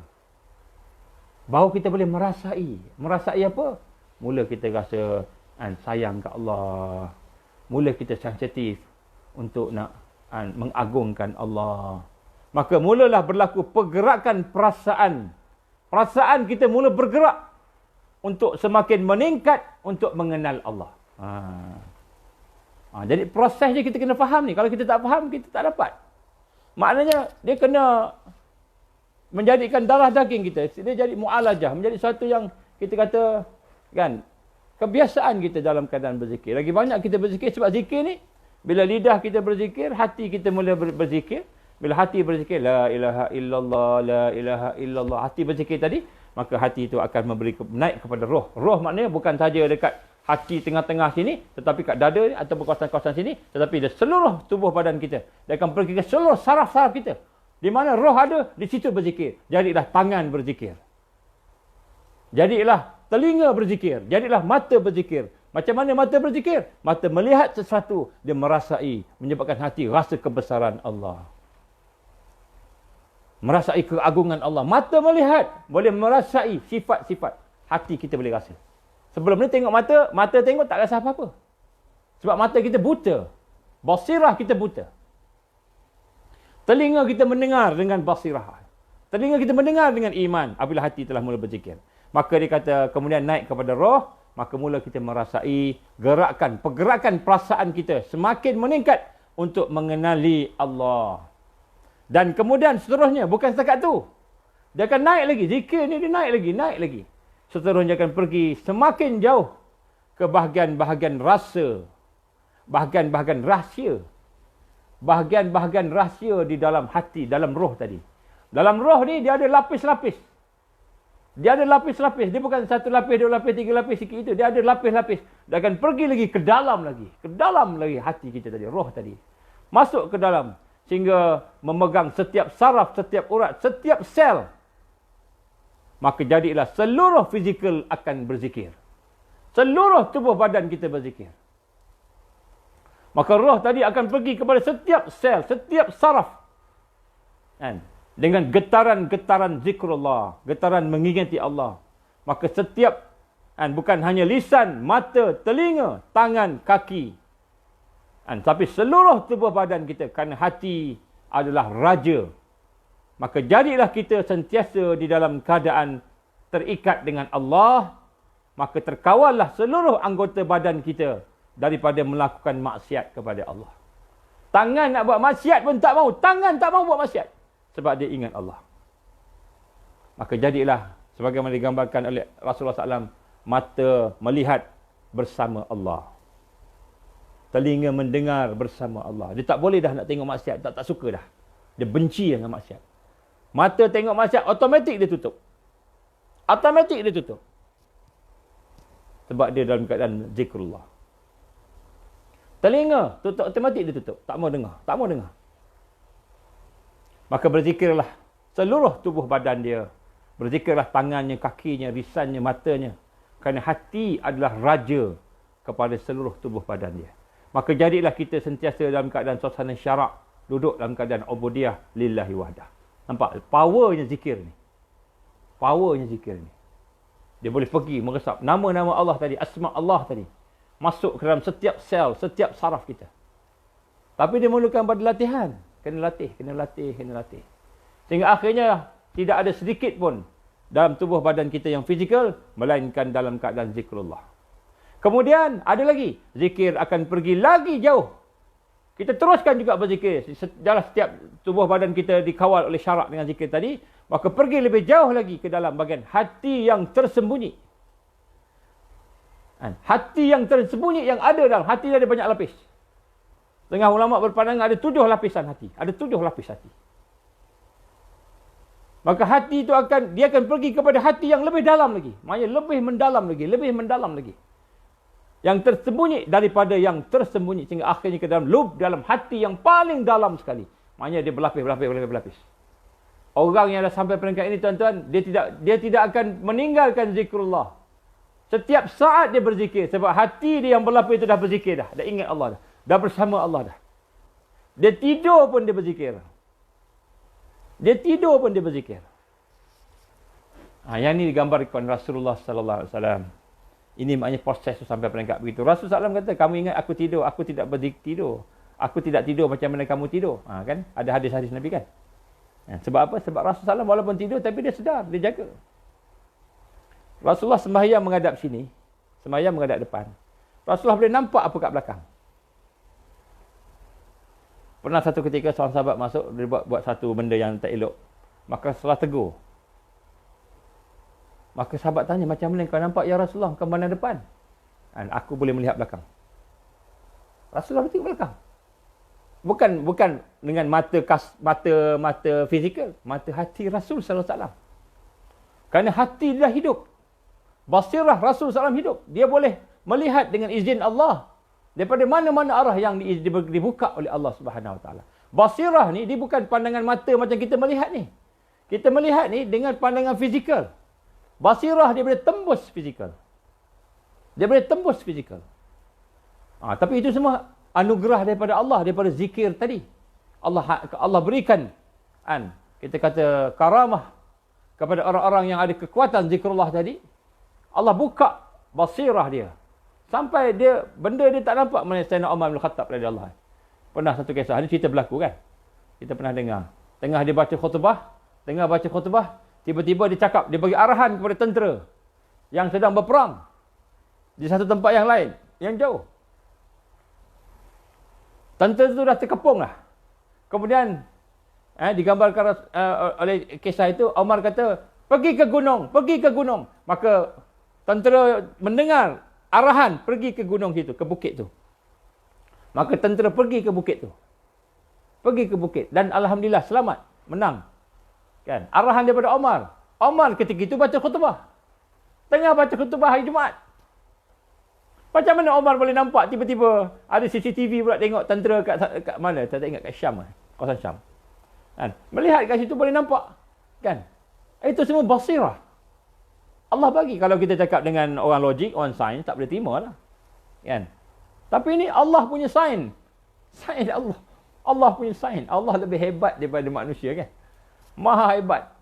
Baru kita boleh merasai. Merasai apa? Mula kita rasa sayang ke Allah. Mula kita sensitif untuk nak mengagungkan Allah. Maka mulalah berlaku pergerakan perasaan. Perasaan kita mula bergerak untuk semakin meningkat untuk mengenal Allah. Jadi prosesnya kita kena faham ni. Kalau kita tak faham, kita tak dapat. Maknanya dia kena menjadikan darah daging kita. Dia jadi mu'alajah. Menjadi sesuatu yang kita kata, kan, kebiasaan kita dalam keadaan berzikir. Lagi banyak kita berzikir sebab zikir ni, bila lidah kita berzikir, hati kita mula berzikir. Bila hati berzikir, la ilaha illallah, la ilaha illallah. Hati berzikir tadi, maka hati itu akan naik kepada roh. Roh maknanya bukan saja dekat hati tengah-tengah sini, tetapi kat dada ni, ataupun kawasan-kawasan sini, tetapi di seluruh tubuh badan kita. Dia akan pergi ke seluruh saraf-saraf kita. Di mana roh ada, di situ berzikir. Jadilah tangan berzikir. Jadilah telinga berzikir. Jadilah mata berzikir. Macam mana mata berzikir? Mata melihat sesuatu, dia merasai, menyebabkan hati rasa kebesaran Allah. Merasai keagungan Allah. Mata melihat, boleh merasai sifat-sifat. Hati kita boleh rasa. Sebelum ni tengok mata, mata tengok tak rasa apa-apa. Sebab mata kita buta. Basirah kita buta. Telinga kita mendengar dengan basirah. Telinga kita mendengar dengan iman apabila hati telah mula berzikir. Maka dia kata kemudian naik kepada roh, maka mula kita merasai pergerakan perasaan kita semakin meningkat untuk mengenali Allah. Dan kemudian seterusnya, bukan setakat tu. Dia akan naik lagi. Zikir ni dia naik lagi. Seterusnya akan pergi semakin jauh ke bahagian-bahagian rasa. Bahagian-bahagian rahsia. Bahagian-bahagian rahsia di dalam hati, dalam roh tadi. Dalam roh ni dia ada lapis-lapis. Dia ada lapis-lapis. Dia bukan 1 lapis, 2 lapis, 3 lapis sikit itu. Dia ada lapis-lapis. Dia akan pergi lagi ke dalam lagi. Ke dalam lagi hati kita tadi, roh tadi. Masuk ke dalam. Sehingga memegang setiap saraf, setiap urat, setiap sel. Maka jadilah seluruh fizikal akan berzikir. Seluruh tubuh badan kita berzikir. Maka roh tadi akan pergi kepada setiap sel, setiap saraf. Dengan getaran-getaran zikrullah. Getaran mengingati Allah. Maka setiap, bukan hanya lisan, mata, telinga, tangan, kaki. Tapi seluruh tubuh badan kita, kerana hati adalah raja. Maka jadilah kita sentiasa di dalam keadaan terikat dengan Allah. Maka terkawallah seluruh anggota badan kita daripada melakukan maksiat kepada Allah. Tangan nak buat maksiat pun tak mau. Tangan tak mau buat maksiat. Sebab dia ingat Allah. Maka jadilah, sebagaimana digambarkan oleh Rasulullah SAW, mata melihat bersama Allah. Telinga mendengar bersama Allah. Dia tak boleh dah nak tengok maksiat. Tak suka dah. Dia benci dengan maksiat. Mata tengok maksiat, automatik dia tutup. Automatik dia tutup. Sebab dia dalam keadaan zikrullah. Telinga, tutup automatik dia tutup. Tak mau dengar. Tak mau dengar. Maka berzikirlah seluruh tubuh badan dia. Berzikirlah tangannya, kakinya, lisannya, matanya. Kerana hati adalah raja kepada seluruh tubuh badan dia. Maka jadilah kita sentiasa dalam keadaan suasana syarak. Duduk dalam keadaan ubudiyah lillahi wahdah. Nampak? Powernya zikir ni. Powernya zikir ni. Dia boleh pergi meresap nama-nama Allah tadi, asma Allah tadi. Masuk ke dalam setiap sel, setiap saraf kita. Tapi dia memerlukan pada latihan. Kena latih. Sehingga akhirnya tidak ada sedikit pun dalam tubuh badan kita yang fizikal, melainkan dalam keadaan zikrullah. Kemudian ada lagi. Zikir akan pergi lagi jauh. Kita teruskan juga berzikir. Dalam setiap tubuh badan kita dikawal oleh syarak dengan zikir tadi. Maka pergi lebih jauh lagi ke dalam bahagian hati yang tersembunyi. Hati yang tersembunyi yang ada dalam hati ada banyak lapis. Setengah ulama berpandangan ada 7 lapisan hati. Ada 7 lapis hati. Maka hati itu dia akan pergi kepada hati yang lebih dalam lagi. Maksudnya lebih mendalam lagi. Yang tersembunyi daripada yang tersembunyi. Sehingga akhirnya ke dalam lub, dalam hati yang paling dalam sekali. Maknanya dia berlapis. Orang yang dah sampai peringkat ini tuan-tuan, dia tidak akan meninggalkan zikrullah. Setiap saat dia berzikir. Sebab hati dia yang berlapis itu dah berzikir dah. Dah ingat Allah dah. Dah bersama Allah dah. Dia tidur pun dia berzikir. Dia tidur pun dia berzikir. Yang ni digambarkan Rasulullah sallallahu alaihi wasallam. Ini maknanya proses tu sampai peringkat begitu. Rasulullah SAW kata, kamu ingat aku tidur, aku tidak tidur. Aku tidak tidur macam mana kamu tidur. Kan? Ada hadis-hadis Nabi kan? Sebab apa? Sebab Rasulullah SAW walaupun tidur tapi dia sedar, dia jaga. Rasulullah sembahyang menghadap sini, sembahyang menghadap depan. Rasulullah boleh nampak apa kat belakang. Pernah satu ketika seorang sahabat masuk, dia buat satu benda yang tak elok. Maka Rasulullah tegur. Maka sahabat tanya, macam mana kau nampak ya Rasulullah, kau pandang depan? Aku boleh melihat belakang. Rasulullah tengok belakang. Bukan dengan mata fizikal, mata hati Rasul sallallahu alaihi wasallam. Kerana hati dia dah hidup. Basirah Rasul SAW hidup. Dia boleh melihat dengan izin Allah daripada mana-mana arah yang dibuka oleh Allah Subhanahu Wa Taala. Basirah ni dia bukan pandangan mata macam kita melihat ni. Kita melihat ni dengan pandangan fizikal. Basirah dia boleh tembus fizikal. Dia boleh tembus fizikal. Tapi itu semua anugerah daripada Allah, daripada zikir tadi. Allah berikan kita kata karamah kepada orang-orang yang ada kekuatan zikrullah tadi. Allah buka basirah dia. Sampai benda dia tak nampak mana Sayyidina Umar bin Khattab radhiyallahu anhu. Pernah satu kisah, ini cerita berlaku kan. Kita pernah dengar. Tengah dia baca khutbah, tiba-tiba dia cakap, dia bagi arahan kepada tentera yang sedang berperang di satu tempat yang lain, yang jauh. Tentera itu dah terkepung lah. Kemudian digambarkan oleh kisah itu, Umar kata, pergi ke gunung. Maka tentera mendengar arahan pergi ke gunung situ, ke bukit tu. Maka tentera pergi ke bukit tu. Pergi ke bukit. Dan alhamdulillah selamat. Menang. Kan? Arahan daripada Umar. Umar ketika itu baca khutbah. Tengah baca khutbah hari Jumaat. Macam mana Umar boleh nampak tiba-tiba ada CCTV pula tengok tentera kat mana? Tak ingat kat Syam. Kawasan Syam. Kan? Melihat kat situ boleh nampak. Kan? Itu semua basirah. Allah bagi. Kalau kita cakap dengan orang logik, orang sains, tak boleh terima lah. Kan? Tapi ini Allah punya sains. Sains Allah. Allah punya sains. Allah lebih hebat daripada manusia kan. Maha hebat.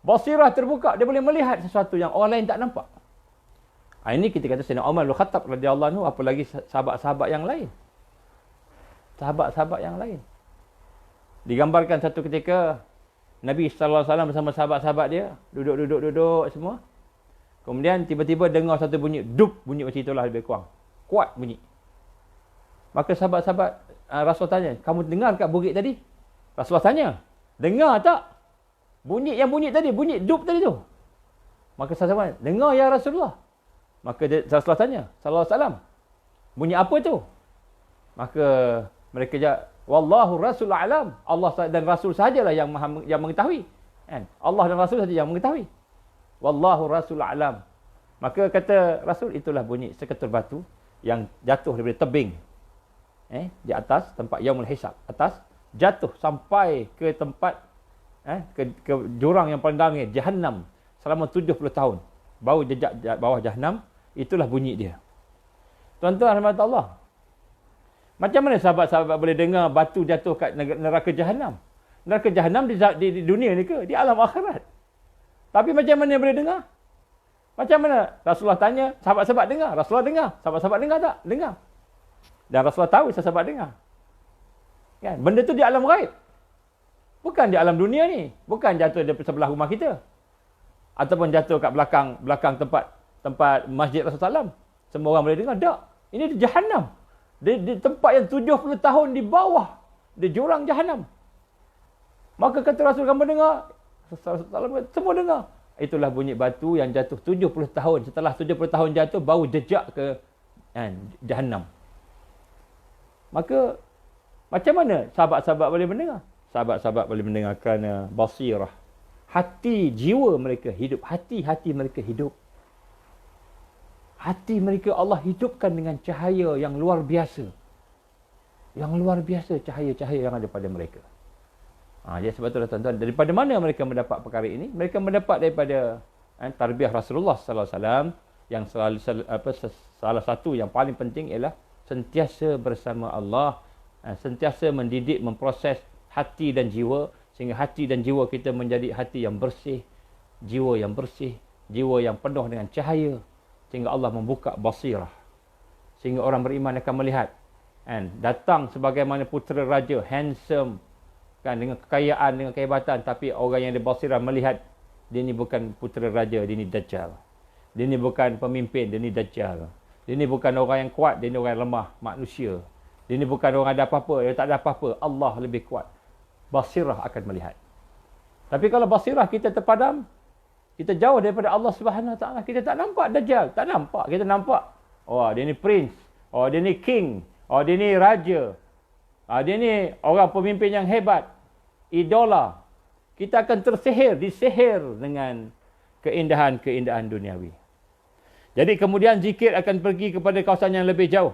Basirah terbuka. Dia boleh melihat sesuatu yang orang lain tak nampak. Ini kita kata Sayyidina Umar bin Khattab radhiyallahu anhu, apalagi sahabat-sahabat yang lain. Sahabat-sahabat yang lain. Digambarkan satu ketika Nabi sallallahu alaihi wasallam bersama sahabat-sahabat dia duduk semua. Kemudian tiba-tiba dengar satu bunyi bunyi macam itulah lebih kurang. Kuat bunyi. Maka sahabat-sahabat Rasul tanya, "Kamu dengar kat bukit tadi?" Rasulullah tanya, "Dengar tak? Bunyi tadi, bunyi dub tadi tu." Maka sahabat, "Dengar ya Rasulullah." Maka Rasulullah tanya, sallallahu alaihi wasallam, "Bunyi apa tu?" Maka mereka jawab, "Wallahu Rasul alam." Allah dan Rasul sahajalah yang mengetahui. Kan? Allah dan Rasul sahaja yang mengetahui. Wallahu Rasul alam. Maka kata Rasul, itulah bunyi seketul batu yang jatuh daripada tebing. Di atas tempat Yaumul Hisab. Atas jatuh sampai ke tempat ke jurang yang paling dalam, Jahannam, selama 70 tahun. Bau jejak bawah Jahannam, itulah bunyi dia. Tuan-tuan rahmat Allah. Macam mana sahabat-sahabat boleh dengar batu jatuh kat neraka Jahannam? Neraka Jahannam di dunia ni ke? Di alam akhirat. Tapi macam mana boleh dengar? Macam mana? Rasulullah tanya, sahabat-sahabat dengar. Rasulullah dengar. Sahabat-sahabat dengar tak? Dengar. Dan Rasulullah tahu sahabat dengar. Kan? Benda tu di alam ghaib. Bukan di alam dunia ni. Bukan jatuh di sebelah rumah kita. Ataupun jatuh kat belakang tempat masjid Rasulullah SAW. Semua orang boleh dengar. Tak. Ini di Jahannam. Di tempat yang 70 tahun di bawah. Di jurang Jahannam. Maka kata Rasul, kamu dengar? Semua dengar. Itulah bunyi batu yang jatuh 70 tahun. Setelah 70 tahun jatuh, bau jejak ke Jahannam. Maka, macam mana sahabat-sahabat boleh mendengar? Sahabat-sahabat boleh mendengar kerana basirah. Hati, jiwa mereka hidup. Hati-hati mereka hidup. Hati mereka Allah hidupkan dengan cahaya yang luar biasa. Yang luar biasa cahaya-cahaya yang ada pada mereka. Jadi sebab itulah tuan-tuan, daripada mana mereka mendapat perkara ini? Mereka mendapat daripada tarbiyah Rasulullah sallallahu alaihi wasallam, yang selalu salah satu yang paling penting ialah sentiasa bersama Allah, sentiasa mendidik, memproses hati dan jiwa, sehingga hati dan jiwa kita menjadi hati yang bersih, jiwa yang bersih, jiwa yang penuh dengan cahaya, sehingga Allah membuka basirah, sehingga orang beriman akan melihat datang sebagaimana putera raja, handsome, kan, dengan kekayaan, dengan kehebatan, tapi orang yang ada basirah melihat dia ni bukan putera raja, dia ni dajjal. Dia ni bukan pemimpin, dia ni dajjal. Dia ni bukan orang yang kuat, dia ni orang yang lemah, manusia. Dia ni bukan orang ada apa-apa, dia tak ada apa-apa. Allah lebih kuat. Basirah akan melihat. Tapi kalau basirah kita terpadam, kita jauh daripada Allah Subhanahu Wa Taala, kita tak nampak dajjal, tak nampak. Kita nampak, oh dia ni prince, oh dia ni king, oh dia ni raja, dia ni orang pemimpin yang hebat, idola. Kita akan disihir dengan keindahan-keindahan duniawi. Jadi kemudian zikir akan pergi kepada kawasan yang lebih jauh.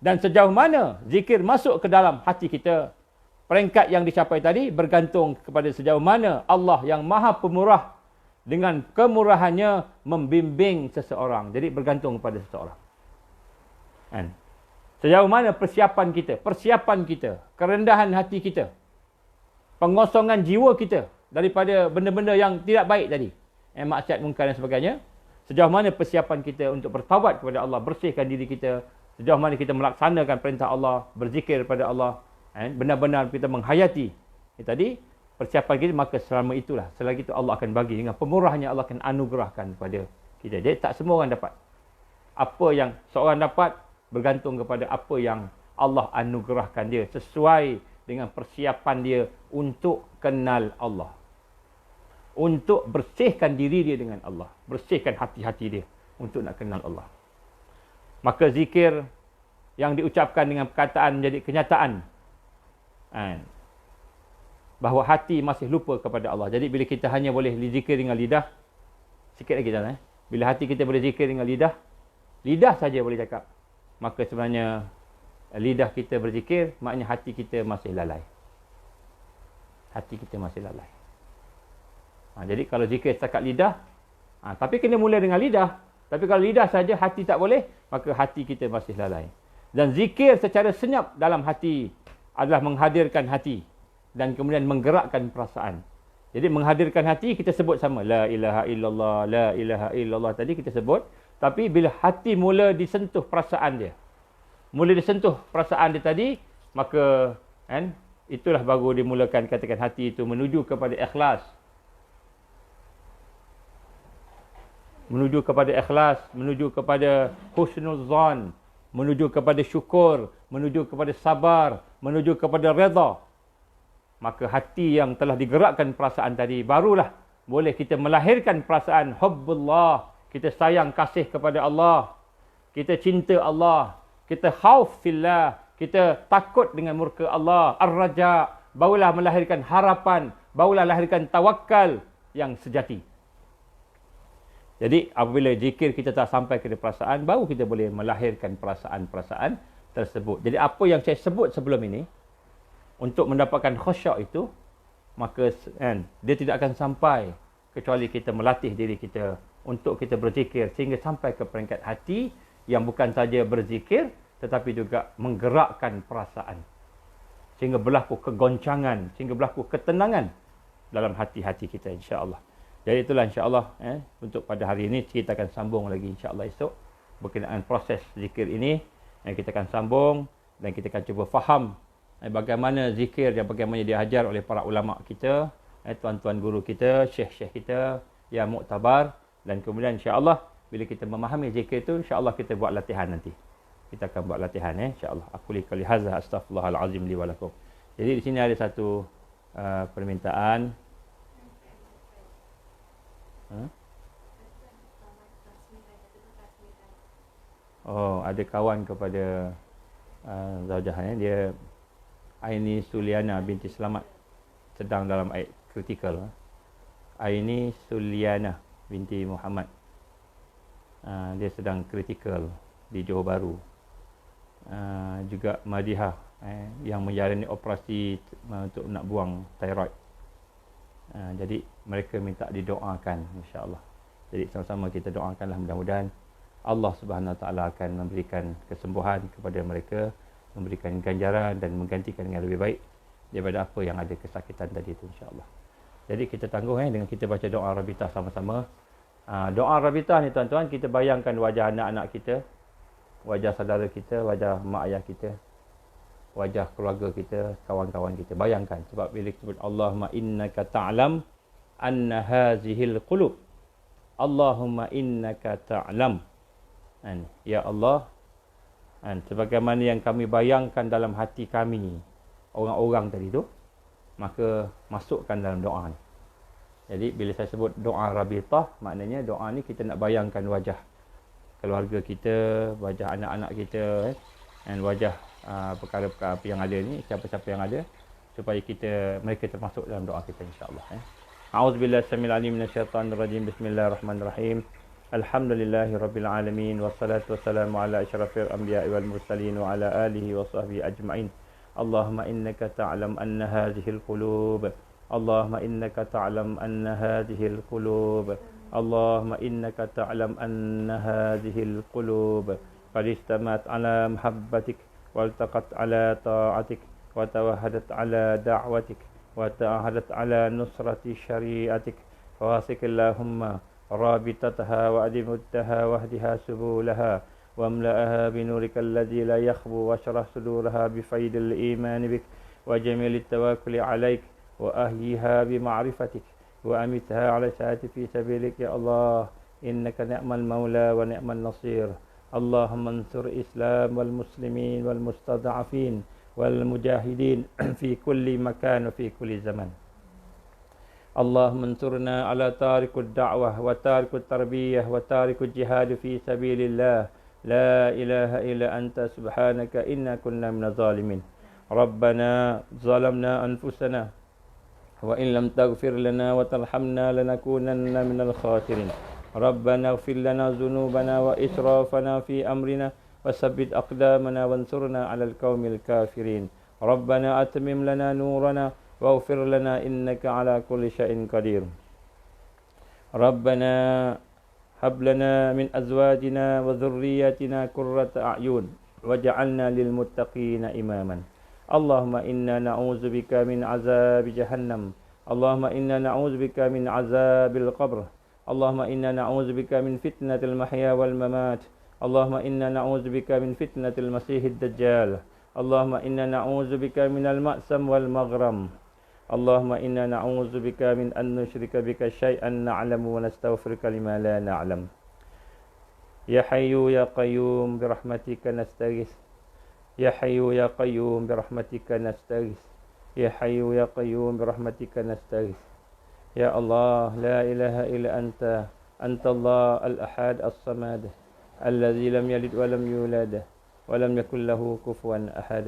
Dan sejauh mana zikir masuk ke dalam hati kita, peringkat yang dicapai tadi bergantung kepada sejauh mana Allah yang maha pemurah dengan kemurahannya membimbing seseorang. Jadi bergantung kepada seseorang. Sejauh mana persiapan kita, kerendahan hati kita, pengosongan jiwa kita daripada benda-benda yang tidak baik tadi, maksiat, mungkar dan sebagainya. Sejauh mana persiapan kita untuk bertaubat kepada Allah, bersihkan diri kita, sejauh mana kita melaksanakan perintah Allah, berzikir kepada Allah, benar-benar kita menghayati tadi persiapan kita, maka selama itulah, selagi itu Allah akan bagi dengan pemurahnya, Allah akan anugerahkan kepada kita. Jadi tak semua orang dapat. Apa yang seorang dapat bergantung kepada apa yang Allah anugerahkan dia, sesuai dengan persiapan dia untuk kenal Allah, untuk bersihkan diri dia dengan Allah, bersihkan hati-hati dia untuk nak kenal Allah. Maka zikir yang diucapkan dengan perkataan menjadi kenyataan, bahawa hati masih lupa kepada Allah. Jadi bila kita hanya boleh zikir dengan lidah, sikit lagi dah, bila hati kita boleh zikir dengan lidah saja boleh cakap, maka sebenarnya lidah kita berzikir, maknanya hati kita masih lalai. Hati kita masih lalai. Jadi kalau zikir setakat lidah, tapi kena mula dengan lidah. Tapi kalau lidah saja, hati tak boleh, maka hati kita masih lalai. Dan zikir secara senyap dalam hati adalah menghadirkan hati dan kemudian menggerakkan perasaan. Jadi menghadirkan hati, kita sebut sama, la ilaha illallah, la ilaha illallah tadi kita sebut. Tapi bila hati mula disentuh perasaan dia, mula disentuh perasaan dia tadi, maka itulah baru dimulakan, katakan hati itu menuju kepada ikhlas. Menuju kepada ikhlas, menuju kepada husnul zan, menuju kepada syukur, menuju kepada sabar, menuju kepada redha. Maka hati yang telah digerakkan perasaan tadi, barulah boleh kita melahirkan perasaan hubbullah. Kita sayang kasih kepada Allah, kita cinta Allah, kita khauf fillah, kita takut dengan murka Allah, ar-raja, barulah melahirkan harapan, barulah lahirkan tawakal yang sejati. Jadi apabila zikir kita tak sampai ke perasaan, baru kita boleh melahirkan perasaan-perasaan tersebut. Jadi apa yang saya sebut sebelum ini, untuk mendapatkan khusyuk itu, maka dia tidak akan sampai kecuali kita melatih diri kita untuk kita berzikir sehingga sampai ke peringkat hati yang bukan saja berzikir tetapi juga menggerakkan perasaan, sehingga berlaku kegoncangan, sehingga berlaku ketenangan dalam hati-hati kita, insya-Allah. Jadi itulah insya-Allah untuk pada hari ini. Kita akan sambung lagi insya-Allah esok berkenaan proses zikir ini, yang kita akan sambung dan kita akan cuba faham bagaimana zikir dan bagaimana diajar oleh para ulama kita, tuan-tuan guru kita, syekh-syekh kita yang muktabar. Dan kemudian insya-Allah bila kita memahami zikir itu, insya-Allah kita buat latihan nanti. Kita akan buat latihan insya-Allah. Aku li qali hadza astaghfirullahal azim li wa lakum. Jadi di sini ada satu permintaan. Oh, ada kawan kepada zaujah dia, Aini Suliana binti Selamat, sedang dalam aid kritikal. Aini Suliana binti Muhammad, dia sedang kritikal di Johor Bahru. Juga Madihah yang menjalani operasi untuk nak buang thyroid. Jadi mereka minta didoakan, insya-Allah. Jadi sama-sama kita doakanlah, mudah-mudahan Allah Subhanahu Wa Taala akan memberikan kesembuhan kepada mereka, memberikan ganjaran dan menggantikan dengan lebih baik daripada apa yang ada kesakitan tadi itu, insya-Allah. Jadi kita tangguh dengan kita baca doa Rabitah sama-sama. Doa Rabitah ni tuan-tuan, kita bayangkan wajah anak-anak kita, wajah saudara kita, wajah mak ayah kita, wajah keluarga kita, kawan-kawan kita. Bayangkan, sebab bila kita sebut Allahumma innaka ta'lam anna hazihil qulub. Allahumma innaka ta'lam. Ya Allah, sebagaimana yang kami bayangkan dalam hati kami, orang-orang tadi tu, maka masukkan dalam doa ni. Jadi bila saya sebut doa Rabitah, maknanya doa ni kita nak bayangkan wajah keluarga kita, wajah anak-anak kita, dan wajah perkara-perkara apa yang ada ni, siapa-siapa yang ada, supaya mereka termasuk dalam doa kita, insya-Allah. A'udzubillahi samil alim minasyaitanir rajim. Bismillahirrahmanirrahim. Alhamdulillahi rabbil alamin, wassalatu wassalamu ala asyrafil anbiya'i wal mursalin wa ala alihi wa sahbihi ajma'in. Allahumma innaka ta'lam anna hadhil qulub. Allahumma innaka ta'lam anna hadhil qulub. Allahumma innaka ta'lam anna hadhil qulub qad istamat ala muhabbatik waltaqat ala ta'atik wa tawahadat ala da'watik wa ta'ahadat ala nusrati syariatik. Fawasik Allahumma rabitataha wa adimuttaha wahdiha subulaha واملأها بنورك الذي لا يخبو واشرح صدورها بفيض الإيمان بك وجميل التوكل عليك وأهيها بمعرفتك وأمتها على الشهادة في سبيلك يا الله إنك نعم المولى ونعم النصير. اللهم انصر الإسلام والمسلمين والمستضعفين والمجاهدين في كل مكان وفي كل زمن. اللهم انصرنا على تارك الدعوة وتارك التربية وتارك الجهاد في سبيل الله. لا إله إلا أنت سبحانك إنا كنا من الظالمين. ربنا ظلمنا أنفسنا وإن لم تغفر لنا وترحمنا لنكونن من الخاسرين. ربنا اغفر لنا ذنوبنا وإسرافنا في أمرنا وثبت أقدامنا وانصرنا على القوم الكافرين. ربنا أتمم لنا نورنا واغفر لنا إنك على كل شيء قدير. ربنا هب لنا من أزواجنا وذرياتنا قرة أعين واجعلنا للمتقين إماما. اللهم إنا نعوذ بك من عذاب جهنم. اللهم إنا نعوذ بك من عذاب القبر. اللهم إنا نعوذ بك من فتنة المحيا والممات. اللهم إنا نعوذ بك من فتنة المسيح الدجال. اللهم إنا نعوذ بك من المأسم والمغرم. اللهم إنا نعوذ بك من أن نشرك بك شيئا نعلم ونستغفرك لما لا نعلم. يا حي يا قيوم برحمتك نستغيث. يا حي يا قيوم برحمتك نستغيث. يا حي يا قيوم برحمتك نستغيث. يا الله لا إله إلا أنت. أنت الله الأحد الصمد الذي لم يلد ولم يولد ولم يكن له كفوا أحد.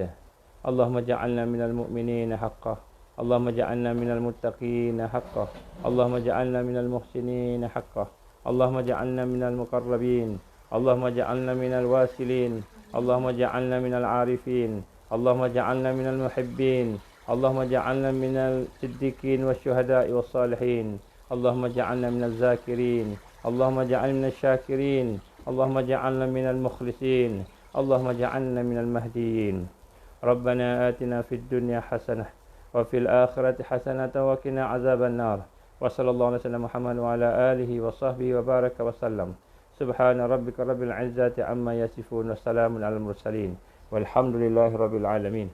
اللهم اجعلنا من المؤمنين حقا. اللهم اجعلنا من المتقين حقا. اللهم اجعلنا من المحسنين حقا. اللهم اجعلنا من المقربين. اللهم اجعلنا من الواصلين. اللهم اجعلنا من العارفين. اللهم اجعلنا من المحبين. اللهم اجعلنا من الصديقين والشهداء والصالحين. اللهم اجعلنا من الذاكرين. اللهم اجعلنا من الشاكرين. اللهم اجعلنا من المخلصين. اللهم اجعلنا من المهديين. ربنا آتنا في الدنيا حسنة وفي الآخرة حسنة وقنا عذاب النار. وصلى الله على سيدنا محمد وعلى آله وصحبه وبارك وسلم. سبحان ربك رب العزة عما يصفون وسلام على المرسلين والحمد لله رب العالمين.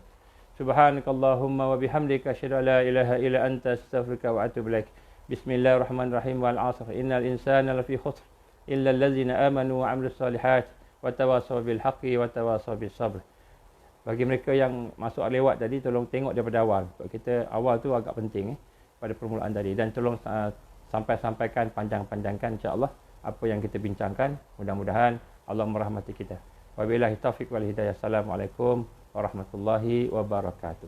سبحانك اللهم وبحمدك أشهد أن لا إله إلا أنت أستغفرك وأتوب إليك. بسم الله الرحمن الرحيم. والعصر إن الإنسان لفي خسر إلا الذين آمنوا وعملوا الصالحات وتواصوا بالحق وتواصوا بالصبر. Bagi mereka yang masuk lewat tadi, tolong tengok daripada awal. Sebab kita awal tu agak penting pada permulaan tadi. Dan tolong sampaikan panjang-panjangkan insya-Allah apa yang kita bincangkan. Mudah-mudahan Allah merahmati kita. Wabillahi taufiq wal hidayah. Assalamualaikum warahmatullahi wabarakatuh.